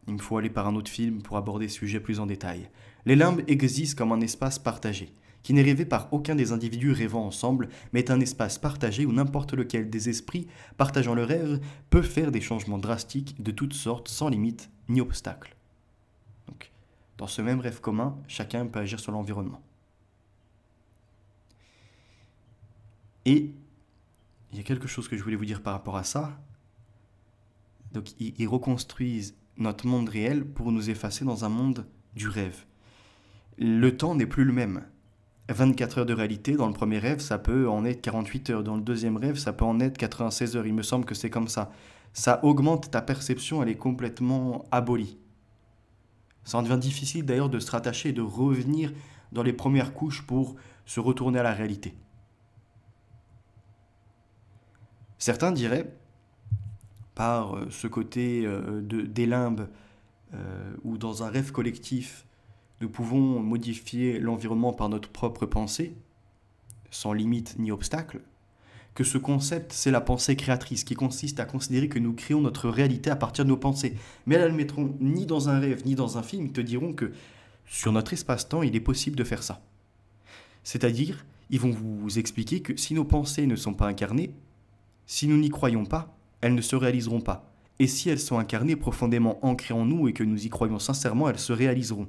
[SPEAKER 1] Il me faut aller par un autre film pour aborder ce sujet plus en détail. Les limbes existent comme un espace partagé, qui n'est rêvé par aucun des individus rêvant ensemble, mais est un espace partagé où n'importe lequel des esprits partageant le rêve peut faire des changements drastiques de toutes sortes sans limite ni obstacle. Donc, dans ce même rêve commun, chacun peut agir sur l'environnement. Et il y a quelque chose que je voulais vous dire par rapport à ça. Donc ils reconstruisent notre monde réel pour nous effacer dans un monde du rêve. Le temps n'est plus le même. 24 heures de réalité, dans le premier rêve, ça peut en être 48 heures. Dans le deuxième rêve, ça peut en être 96 heures. Il me semble que c'est comme ça. Ça augmente ta perception, elle est complètement abolie. Ça en devient difficile d'ailleurs de se rattacher et de revenir dans les premières couches pour se retourner à la réalité. Certains diraient, par ce côté des limbes, ou dans un rêve collectif, nous pouvons modifier l'environnement par notre propre pensée, sans limite ni obstacle, que ce concept, c'est la pensée créatrice, qui consiste à considérer que nous créons notre réalité à partir de nos pensées. Mais elles ne le mettront ni dans un rêve, ni dans un film, ils te diront que sur notre espace-temps, il est possible de faire ça. C'est-à-dire, ils vont vous expliquer que si nos pensées ne sont pas incarnées, si nous n'y croyons pas, elles ne se réaliseront pas. Et si elles sont incarnées, profondément ancrées en nous et que nous y croyons sincèrement, elles se réaliseront.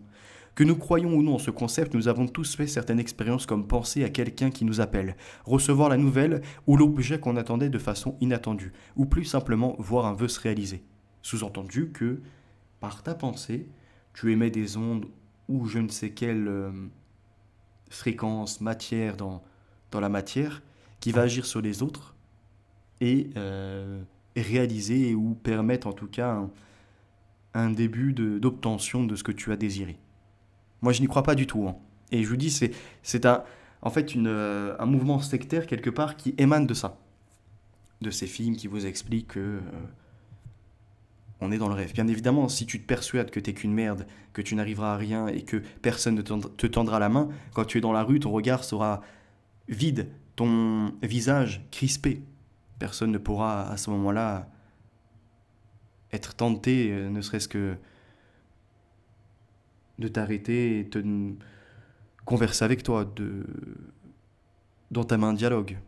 [SPEAKER 1] Que nous croyons ou non en ce concept, nous avons tous fait certaines expériences comme penser à quelqu'un qui nous appelle, recevoir la nouvelle ou l'objet qu'on attendait de façon inattendue, ou plus simplement voir un vœu se réaliser. Sous-entendu que, par ta pensée, tu émets des ondes ou je ne sais quelle fréquence, matière dans la matière, qui va agir sur les autres et réaliser ou permettre en tout cas un début d'obtention de ce que tu as désiré. Moi, je n'y crois pas du tout, hein. Et je vous dis, c'est en fait un mouvement sectaire quelque part qui émane de ça. De ces films qui vous expliquent que on est dans le rêve. Bien évidemment, si tu te persuades que t'es qu'une merde, que tu n'arriveras à rien et que personne ne te tendra la main, quand tu es dans la rue, ton regard sera vide, ton visage crispé. Personne ne pourra à ce moment-là être tenté, ne serait-ce que de t'arrêter et de converser avec toi, d'entamer un dialogue.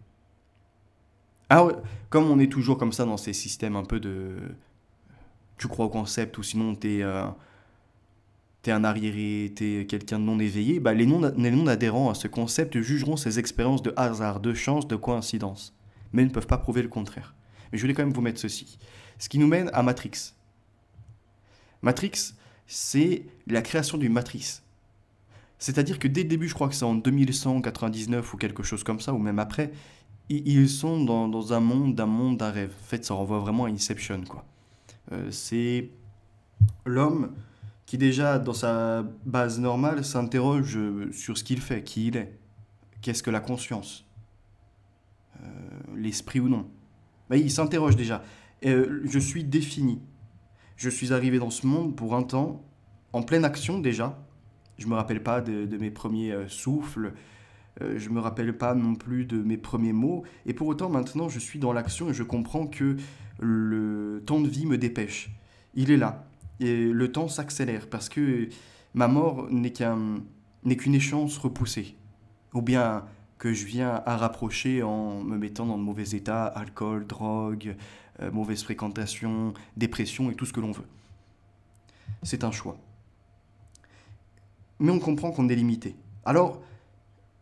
[SPEAKER 1] Ah ouais, comme on est toujours comme ça dans ces systèmes un peu de... Tu crois au concept ou sinon t'es un arriéré, t'es quelqu'un de non éveillé, bah les non-adhérents à ce concept jugeront ces expériences de hasard, de chance, de coïncidence, mais ne peuvent pas prouver le contraire. Mais je voulais quand même vous mettre ceci. Ce qui nous mène à Matrix. Matrix, c'est la création d'une matrice. C'est-à-dire que dès le début, je crois que c'est en 2199 ou quelque chose comme ça, ou même après, ils sont dans un monde, d'un rêve. En fait, ça renvoie vraiment à Inception, quoi. C'est l'homme qui déjà, dans sa base normale, s'interroge sur ce qu'il fait, qui il est. Qu'est-ce que la conscience? L'esprit ou non? Mais il s'interroge déjà. Je suis défini. Je suis arrivé dans ce monde pour un temps, en pleine action déjà. Je ne me rappelle pas de mes premiers souffles. Je ne me rappelle pas non plus de mes premiers mots. Et pour autant, maintenant, je suis dans l'action et je comprends que le temps de vie me dépêche. Il est là. Et le temps s'accélère parce que ma mort n'est qu'une échéance repoussée. Ou bien que je viens à rapprocher en me mettant dans de mauvais états, alcool, drogue, mauvaise fréquentation, dépression et tout ce que l'on veut. C'est un choix. Mais on comprend qu'on est limité. Alors,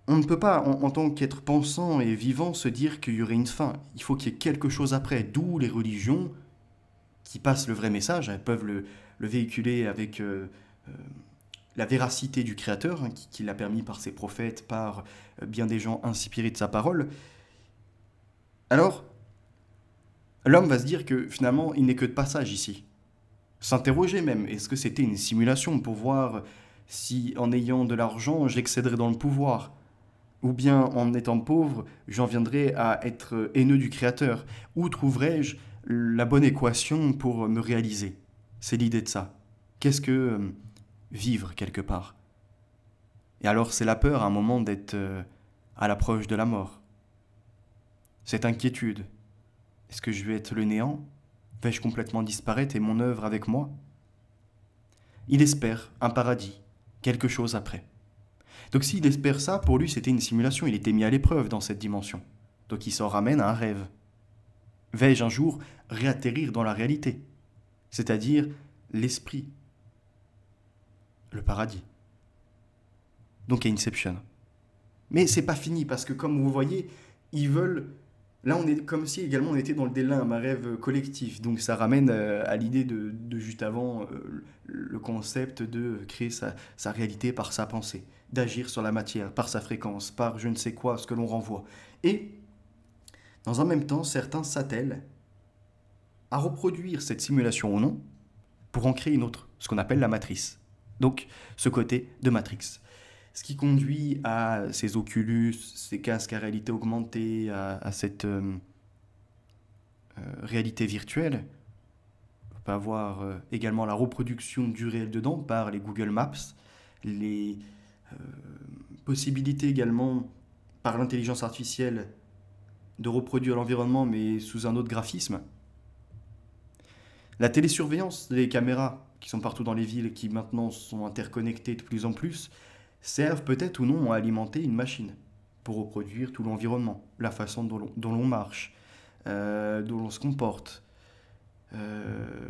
[SPEAKER 1] on ne peut pas, en tant qu'être pensant et vivant, se dire qu'il y aurait une fin. Il faut qu'il y ait quelque chose après. D'où les religions qui passent le vrai message. Elles peuvent le véhiculer avec la véracité du Créateur, hein, qui l'a permis par ses prophètes, par bien des gens inspirés de sa parole. Alors, l'homme va se dire que finalement, il n'est que de passage ici. S'interroger même, est-ce que c'était une simulation pour voir si en ayant de l'argent, j'excéderais dans le pouvoir? Ou bien en étant pauvre, j'en viendrais à être haineux du Créateur? Où trouverais-je la bonne équation pour me réaliser? C'est l'idée de ça. Qu'est-ce que vivre quelque part? Et alors c'est la peur à un moment d'être à l'approche de la mort. Cette inquiétude. Est-ce que je vais être le néant? Vais-je complètement disparaître et mon œuvre avec moi? Il espère un paradis, quelque chose après. Donc s'il espère ça, pour lui c'était une simulation, il était mis à l'épreuve dans cette dimension. Donc il s'en ramène à un rêve. Vais-je un jour réatterrir dans la réalité? C'est-à-dire l'esprit, le paradis. Donc il y a Inception. Mais c'est pas fini parce que comme vous voyez, ils veulent Là, on est comme si également on était dans le délimbe, un rêve collectif. Donc ça ramène à l'idée de juste avant le concept de créer sa réalité par sa pensée, d'agir sur la matière, par sa fréquence, par je ne sais quoi, ce que l'on renvoie. Et dans un même temps, certains s'attellent à reproduire cette simulation ou non pour en créer une autre, ce qu'on appelle la matrice. Donc ce côté de Matrix. Ce qui conduit à ces Oculus, ces casques à réalité augmentée, à cette réalité virtuelle. On peut avoir également la reproduction du réel dedans par les Google Maps, les euh, possibilités également par l'intelligence artificielle de reproduire l'environnement mais sous un autre graphisme. La télésurveillance des caméras qui sont partout dans les villes et qui maintenant sont interconnectées de plus en plus servent peut-être ou non à alimenter une machine pour reproduire tout l'environnement, la façon dont l'on marche, dont l'on se comporte. Euh,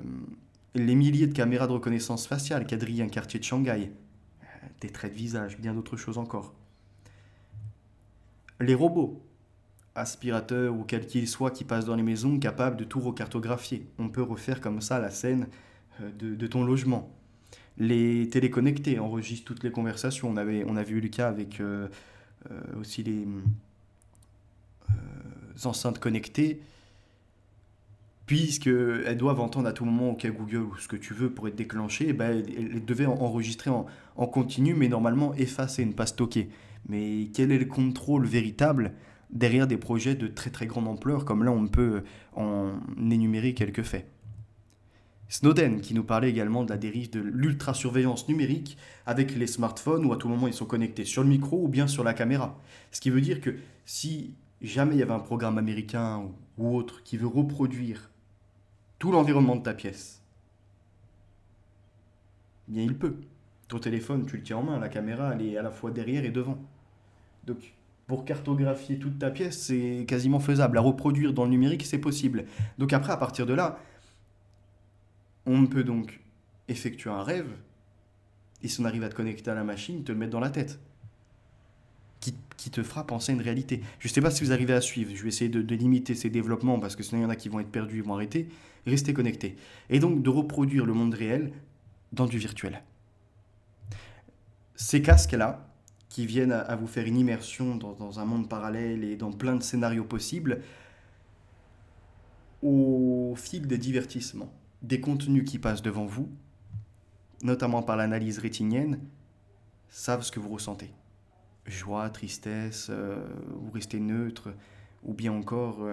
[SPEAKER 1] les milliers de caméras de reconnaissance faciale quadrillent un quartier de Shanghai, des traits de visage, bien d'autres choses encore. Les robots, aspirateurs ou quels qu'ils soient qui passent dans les maisons, capables de tout recartographier. On peut refaire comme ça la scène de ton logement. Les téléconnectés enregistrent toutes les conversations. On a vu le cas avec aussi les enceintes connectées, puisqu'elles doivent entendre à tout moment OK Google ou ce que tu veux pour être déclenchées, ben, elles devaient enregistrer en continu, mais normalement effacer, ne pas stocker. Mais quel est le contrôle véritable derrière des projets de très très grande ampleur, comme là on peut en énumérer quelques faits. Snowden qui nous parlait également de la dérive de l'ultra-surveillance numérique avec les smartphones où à tout moment ils sont connectés sur le micro ou bien sur la caméra. Ce qui veut dire que si jamais il y avait un programme américain ou autre qui veut reproduire tout l'environnement de ta pièce, eh bien il peut. Ton téléphone, tu le tiens en main, la caméra elle est à la fois derrière et devant. Donc pour cartographier toute ta pièce, c'est quasiment faisable. À reproduire dans le numérique, c'est possible. Donc après, à partir de là, on peut donc effectuer un rêve, et si on arrive à te connecter à la machine, te le mettre dans la tête, qui te fera penser à une réalité. Je ne sais pas si vous arrivez à suivre, je vais essayer de limiter ces développements, parce que sinon il y en a qui vont être perdus, ils vont arrêter. Restez connectés. Et donc de reproduire le monde réel dans du virtuel. Ces casques-là, qui viennent à vous faire une immersion dans un monde parallèle et dans plein de scénarios possibles, au fil des divertissements, des contenus qui passent devant vous, notamment par l'analyse rétinienne, savent ce que vous ressentez. Joie, tristesse, vous restez neutre, ou bien encore,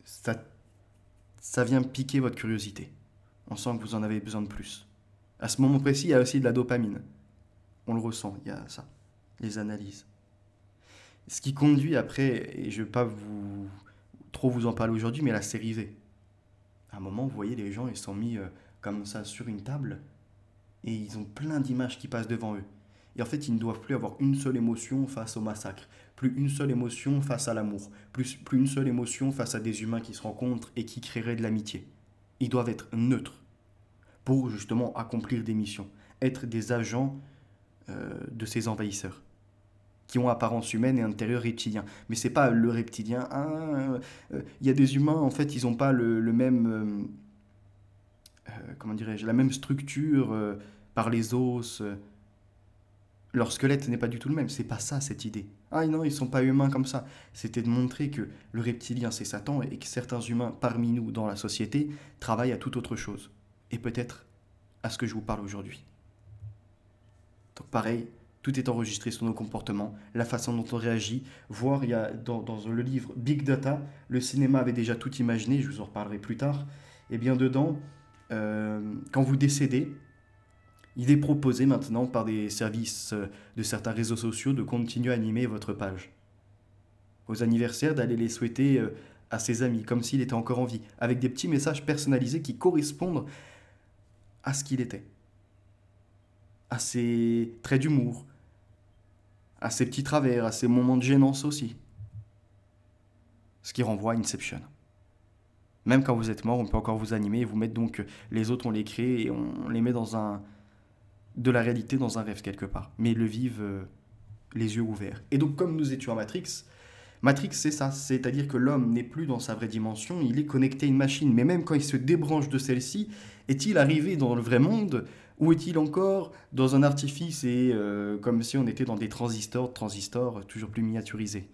[SPEAKER 1] ça vient piquer votre curiosité. On sent que vous en avez besoin de plus. À ce moment précis, il y a aussi de la dopamine. On le ressent, il y a ça, les analyses. Ce qui conduit après, et je ne vais pas trop vous en parler aujourd'hui, mais la série V. À un moment, vous voyez, les gens, ils sont mis comme ça sur une table, et ils ont plein d'images qui passent devant eux. Et en fait, ils ne doivent plus avoir une seule émotion face au massacre, plus une seule émotion face à l'amour, plus une seule émotion face à des humains qui se rencontrent et qui créeraient de l'amitié. Ils doivent être neutres pour justement accomplir des missions, être des agents de ces envahisseurs qui ont apparence humaine et intérieur reptilien. Mais c'est pas le reptilien. Il y a des humains, en fait, ils n'ont pas le même, comment dirais-je, la même structure par les os. Leur squelette n'est pas du tout le même. C'est pas ça cette idée. Ah non, ils sont pas humains comme ça. C'était de montrer que le reptilien c'est Satan et que certains humains parmi nous dans la société travaillent à toute autre chose. Et peut-être à ce que je vous parle aujourd'hui. Donc pareil, tout est enregistré sur nos comportements, la façon dont on réagit, voire il y a dans le livre Big Data, le cinéma avait déjà tout imaginé, je vous en reparlerai plus tard, et bien dedans, quand vous décédez, il est proposé maintenant par des services de certains réseaux sociaux de continuer à animer votre page. Aux anniversaires, d'aller les souhaiter à ses amis, comme s'il était encore en vie, avec des petits messages personnalisés qui correspondent à ce qu'il était, à ses traits d'humour, à ses petits travers, à ses moments de gênance aussi. Ce qui renvoie à Inception. Même quand vous êtes mort, on peut encore vous animer et vous mettre donc les autres, on les crée et on les met de la réalité dans un rêve quelque part. Mais ils le vivent les yeux ouverts. Et donc comme nous étions à Matrix, Matrix, c'est ça, c'est-à-dire que l'homme n'est plus dans sa vraie dimension, il est connecté à une machine. Mais même quand il se débranche de celle-ci, est-il arrivé dans le vrai monde ou est-il encore dans un artifice et comme si on était dans des transistors toujours plus miniaturisés.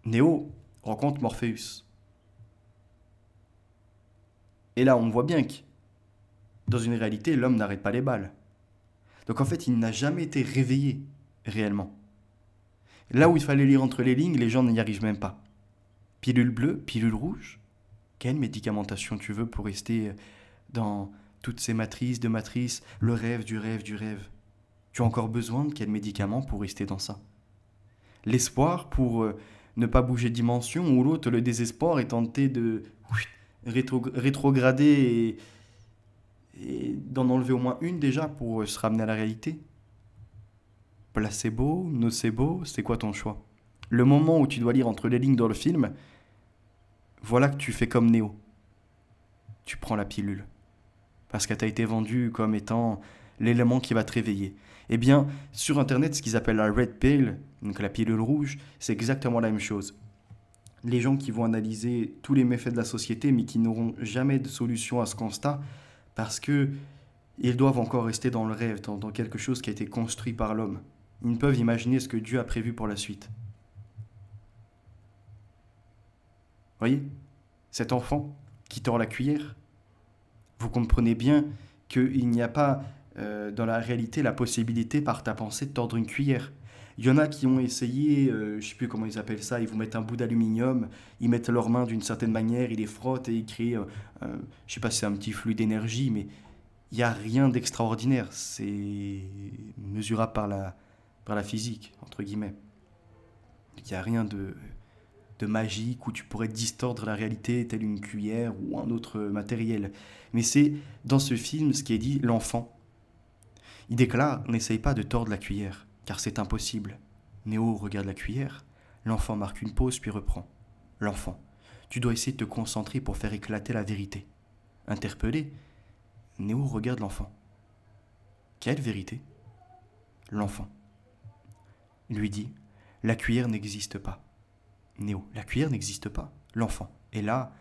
[SPEAKER 1] Neo rencontre Morpheus. Et là, on voit bien que dans une réalité, l'homme n'arrête pas les balles. Donc en fait, il n'a jamais été réveillé réellement. Là où il fallait lire entre les lignes, les gens n'y arrivent même pas. Pilule bleue, pilule rouge. Quelle médicamentation tu veux pour rester dans toutes ces matrices de matrices, le rêve du rêve du rêve? Tu as encore besoin de quel médicament pour rester dans ça? L'espoir pour ne pas bouger de dimension ou l'autre, le désespoir est tenté de rétrograder et d'en enlever au moins une déjà pour se ramener à la réalité. Placebo, nocebo, c'est quoi ton choix? Le moment où tu dois lire entre les lignes dans le film, voilà que tu fais comme Néo. Tu prends la pilule. Parce qu'elle t'a été vendue comme étant l'élément qui va te réveiller. Eh bien, sur Internet, ce qu'ils appellent la red pill, donc la pilule rouge, c'est exactement la même chose. Les gens qui vont analyser tous les méfaits de la société, mais qui n'auront jamais de solution à ce constat, parce que ils doivent encore rester dans le rêve, dans quelque chose qui a été construit par l'homme. Ils ne peuvent imaginer ce que Dieu a prévu pour la suite. Voyez, cet enfant qui tord la cuillère, vous comprenez bien qu'il n'y a pas dans la réalité la possibilité par ta pensée de tordre une cuillère. Il y en a qui ont essayé, je ne sais plus comment ils appellent ça, ils vous mettent un bout d'aluminium, ils mettent leurs mains d'une certaine manière, ils les frottent et ils créent, je ne sais pas si c'est un petit flux d'énergie, mais il n'y a rien d'extraordinaire. C'est mesurable par la physique, entre guillemets. Il n'y a rien de magique où tu pourrais distordre la réalité telle une cuillère ou un autre matériel. Mais c'est dans ce film ce qui est dit, l'enfant. Il déclare, n'essaye pas de tordre la cuillère, car c'est impossible. Néo regarde la cuillère, l'enfant marque une pause puis reprend. L'enfant, tu dois essayer de te concentrer pour faire éclater la vérité. Interpellé, Néo regarde l'enfant. Quelle vérité? L'enfant lui dit, la cuillère n'existe pas. Néo, la cuillère n'existe pas. L'enfant. Et là,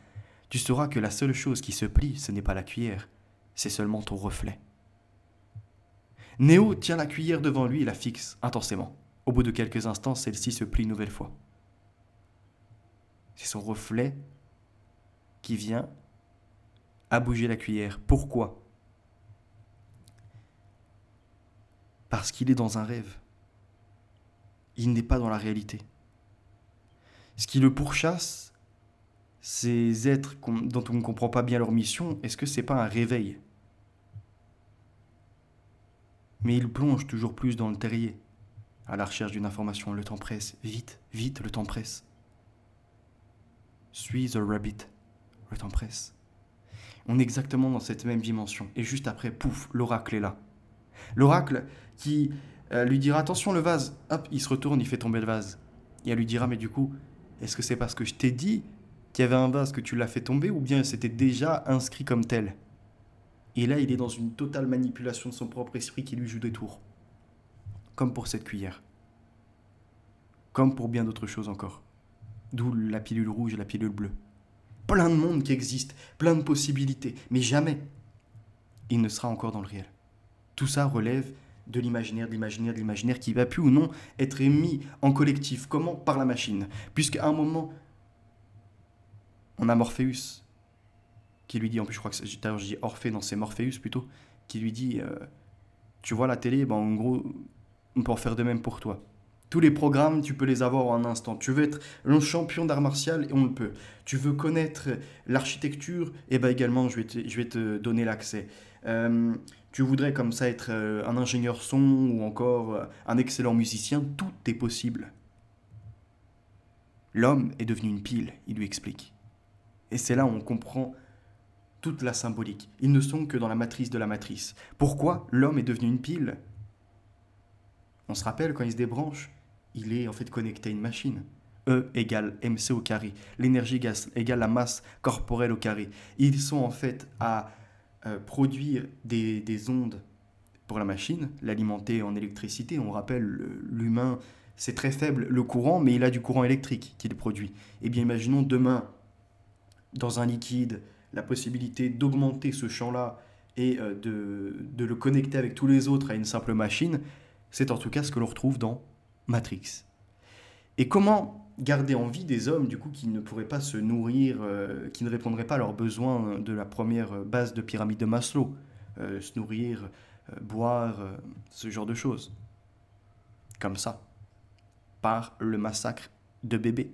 [SPEAKER 1] tu sauras que la seule chose qui se plie, ce n'est pas la cuillère, c'est seulement ton reflet. Néo tient la cuillère devant lui et la fixe intensément. Au bout de quelques instants, celle-ci se plie une nouvelle fois. C'est son reflet qui vient à bouger la cuillère. Pourquoi? Parce qu'il est dans un rêve. Il n'est pas dans la réalité. Ce qui le pourchasse, ces êtres dont on ne comprend pas bien leur mission, est-ce que c'est pas un réveil? Mais il plonge toujours plus dans le terrier, à la recherche d'une information. Le temps presse. Vite, vite, le temps presse. Suis the rabbit. Le temps presse. On est exactement dans cette même dimension. Et juste après, pouf, l'oracle est là. L'oracle qui lui dira, attention le vase. Hop, il se retourne, il fait tomber le vase. Et elle lui dira, mais du coup, est-ce que c'est parce que je t'ai dit qu'il y avait un vase que tu l'as fait tomber ou bien c'était déjà inscrit comme tel? Et là, il est dans une totale manipulation de son propre esprit qui lui joue des tours. Comme pour cette cuillère. Comme pour bien d'autres choses encore. D'où la pilule rouge et la pilule bleue. Plein de mondes qui existent, plein de possibilités, mais jamais il ne sera encore dans le réel. Tout ça relève de l'imaginaire, de l'imaginaire, de l'imaginaire qui va plus ou non être émis en collectif. Comment? Par la machine. Puisqu'à un moment, on a Morpheus qui lui dit, en plus je crois que tout à l'heure je dis Orphée, non c'est Morpheus plutôt, qui lui dit, tu vois la télé, ben, en gros, on peut en faire de même pour toi. Tous les programmes, tu peux les avoir en un instant. Tu veux être un champion d'art martial, et on le peut. Tu veux connaître l'architecture, et ben également, je vais te donner l'accès. Tu voudrais comme ça être un ingénieur son ou encore un excellent musicien, tout est possible. L'homme est devenu une pile, il lui explique. Et c'est là où on comprend toute la symbolique. Ils ne sont que dans la matrice de la matrice. Pourquoi l'homme est devenu une pile? On se rappelle, quand il se débranche, il est en fait connecté à une machine. E égale mc au carré. L'énergie égale la masse corporelle au carré. Ils sont en fait à produire des ondes pour la machine, l'alimenter en électricité. On rappelle, l'humain, c'est très faible le courant, mais il a du courant électrique qu'il produit. Eh bien, imaginons demain, dans un liquide, la possibilité d'augmenter ce champ-là et de le connecter avec tous les autres à une simple machine, c'est en tout cas ce que l'on retrouve dans Matrix. Et comment garder en vie des hommes, du coup, qui ne pourraient pas se nourrir, qui ne répondraient pas à leurs besoins de la première base de pyramide de Maslow, se nourrir, boire, ce genre de choses, comme ça, par le massacre de bébés,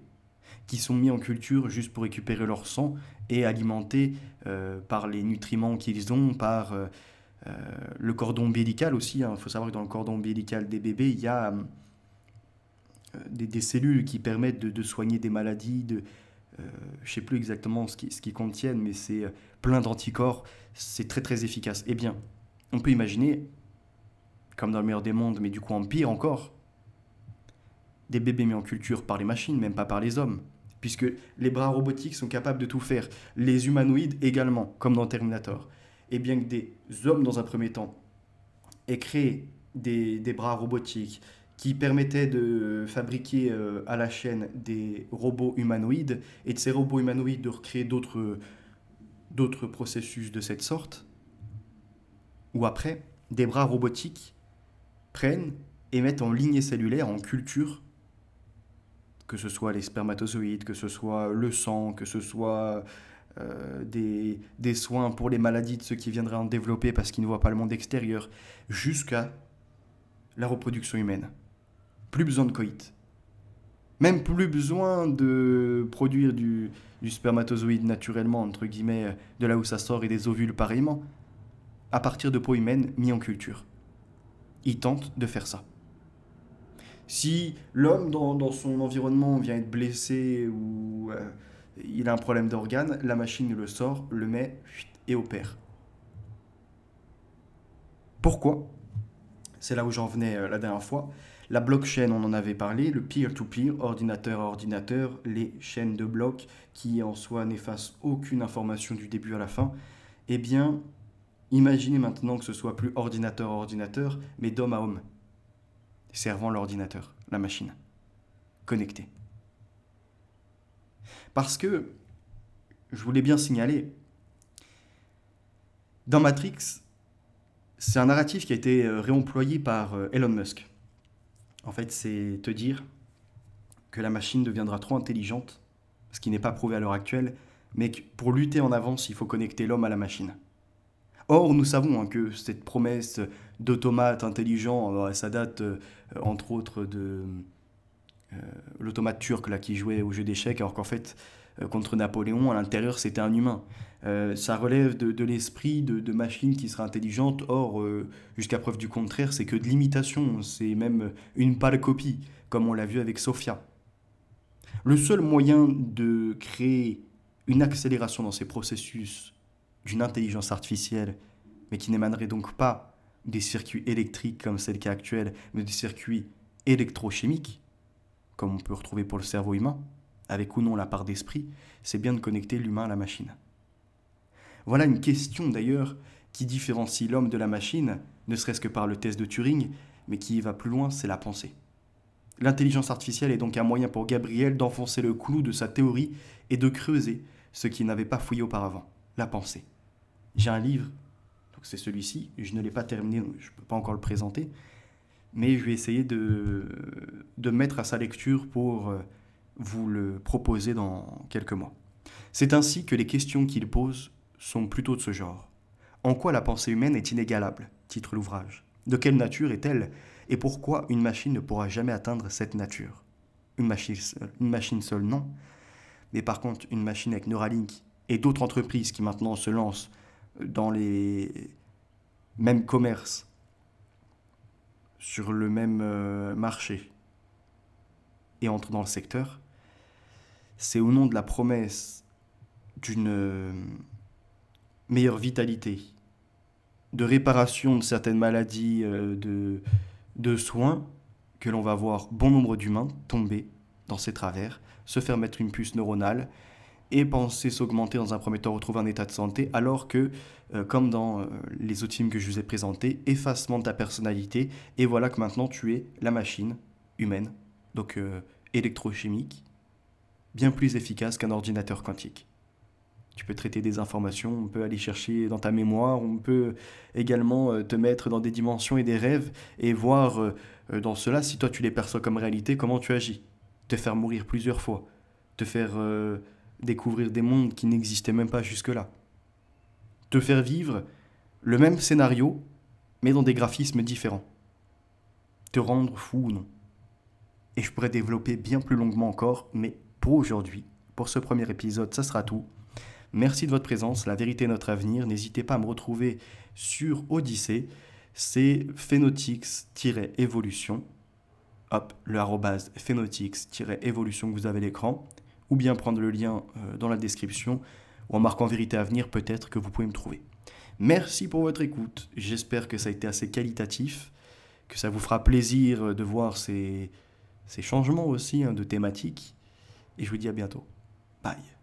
[SPEAKER 1] qui sont mis en culture juste pour récupérer leur sang et alimentés par les nutriments qu'ils ont, par le cordon ombilical aussi. Il faut savoir que dans le cordon ombilical des bébés, il y a des cellules qui permettent de soigner des maladies, je ne sais plus exactement ce qu'ils contiennent, mais c'est plein d'anticorps, c'est très très efficace. Eh bien, on peut imaginer, comme dans le meilleur des mondes, mais du coup en pire encore, des bébés mis en culture par les machines, même pas par les hommes, puisque les bras robotiques sont capables de tout faire, les humanoïdes également, comme dans Terminator. Et bien que des hommes, dans un premier temps, aient créé des bras robotiques qui permettaient de fabriquer à la chaîne des robots humanoïdes, et de ces robots humanoïdes de recréer d'autres processus de cette sorte, ou après, des bras robotiques prennent et mettent en lignée cellulaire, en culture, que ce soit les spermatozoïdes, que ce soit le sang, que ce soit des soins pour les maladies de ceux qui viendraient en développer parce qu'ils ne voient pas le monde extérieur, jusqu'à la reproduction humaine. Plus besoin de coït. Même plus besoin de produire du spermatozoïde naturellement, entre guillemets, de là où ça sort, et des ovules pareillement, à partir de peaux humaines mis en culture. Ils tentent de faire ça. Si l'homme dans son environnement vient être blessé ou il a un problème d'organe, la machine le sort, le met et opère. Pourquoi? C'est là où j'en venais la dernière fois. La blockchain, on en avait parlé, le peer-to-peer, ordinateur à ordinateur, les chaînes de blocs qui en soi n'effacent aucune information du début à la fin. Eh bien, imaginez maintenant que ce soit plus ordinateur à ordinateur, mais d'homme à homme, servant l'ordinateur, la machine, connectée. Parce que, je voulais bien signaler, dans Matrix, c'est un narratif qui a été réemployé par Elon Musk. En fait, c'est te dire que la machine deviendra trop intelligente, ce qui n'est pas prouvé à l'heure actuelle, mais que pour lutter en avance, il faut connecter l'homme à la machine. Or, nous savons que cette promesse d'automate intelligent, ça date entre autres de l'automate turc là, qui jouait au jeu d'échecs, alors qu'en fait, contre Napoléon, à l'intérieur, c'était un humain. Ça relève de l'esprit de machines qui seraient intelligentes. Or, jusqu'à preuve du contraire, c'est que de l'imitation, c'est même une pâle copie, comme on l'a vu avec Sophia. Le seul moyen de créer une accélération dans ces processus d'une intelligence artificielle, mais qui n'émanerait donc pas des circuits électriques comme c'est le cas actuel, mais des circuits électrochimiques, comme on peut retrouver pour le cerveau humain, avec ou non la part d'esprit, c'est bien de connecter l'humain à la machine. Voilà une question d'ailleurs qui différencie l'homme de la machine, ne serait-ce que par le test de Turing, mais qui va plus loin, c'est la pensée. L'intelligence artificielle est donc un moyen pour Gabriel d'enfoncer le clou de sa théorie et de creuser ce qu'il n'avait pas fouillé auparavant, la pensée. J'ai un livre, donc c'est celui-ci, je ne l'ai pas terminé, donc je ne peux pas encore le présenter, mais je vais essayer de mettre à sa lecture pour vous le proposer dans quelques mois. C'est ainsi que les questions qu'il pose sont plutôt de ce genre. En quoi la pensée humaine est inégalable, titre l'ouvrage. De quelle nature est-elle et pourquoi une machine ne pourra jamais atteindre cette nature? Une machine seule, non. Mais par contre, une machine avec Neuralink et d'autres entreprises qui maintenant se lancent dans les mêmes commerces, sur le même marché et entrent dans le secteur, c'est au nom de la promesse d'une meilleure vitalité, de réparation de certaines maladies, de soins, que l'on va voir bon nombre d'humains tomber dans ces travers, se faire mettre une puce neuronale et penser s'augmenter dans un premier temps, retrouver un état de santé, alors que, comme dans les autres films que je vous ai présentés, effacement de ta personnalité, et voilà que maintenant tu es la machine humaine donc électrochimique, bien plus efficace qu'un ordinateur quantique. Tu peux traiter des informations, on peut aller chercher dans ta mémoire, on peut également te mettre dans des dimensions et des rêves et voir dans cela, si toi tu les perçois comme réalité, comment tu agis. Te faire mourir plusieurs fois, te faire découvrir des mondes qui n'existaient même pas jusque-là. Te faire vivre le même scénario, mais dans des graphismes différents. Te rendre fou ou non. Et je pourrais développer bien plus longuement encore, mais pour aujourd'hui, pour ce premier épisode, ça sera tout. Merci de votre présence, la vérité est notre avenir. N'hésitez pas à me retrouver sur Odyssée, c'est Phenotix-Evolution. Hop, le arrobase Phenotix-Evolution que vous avez à l'écran. Ou bien prendre le lien dans la description, ou en marquant vérité à venir, peut-être que vous pouvez me trouver. Merci pour votre écoute, j'espère que ça a été assez qualitatif, que ça vous fera plaisir de voir ces changements aussi de thématiques. Et je vous dis à bientôt. Bye.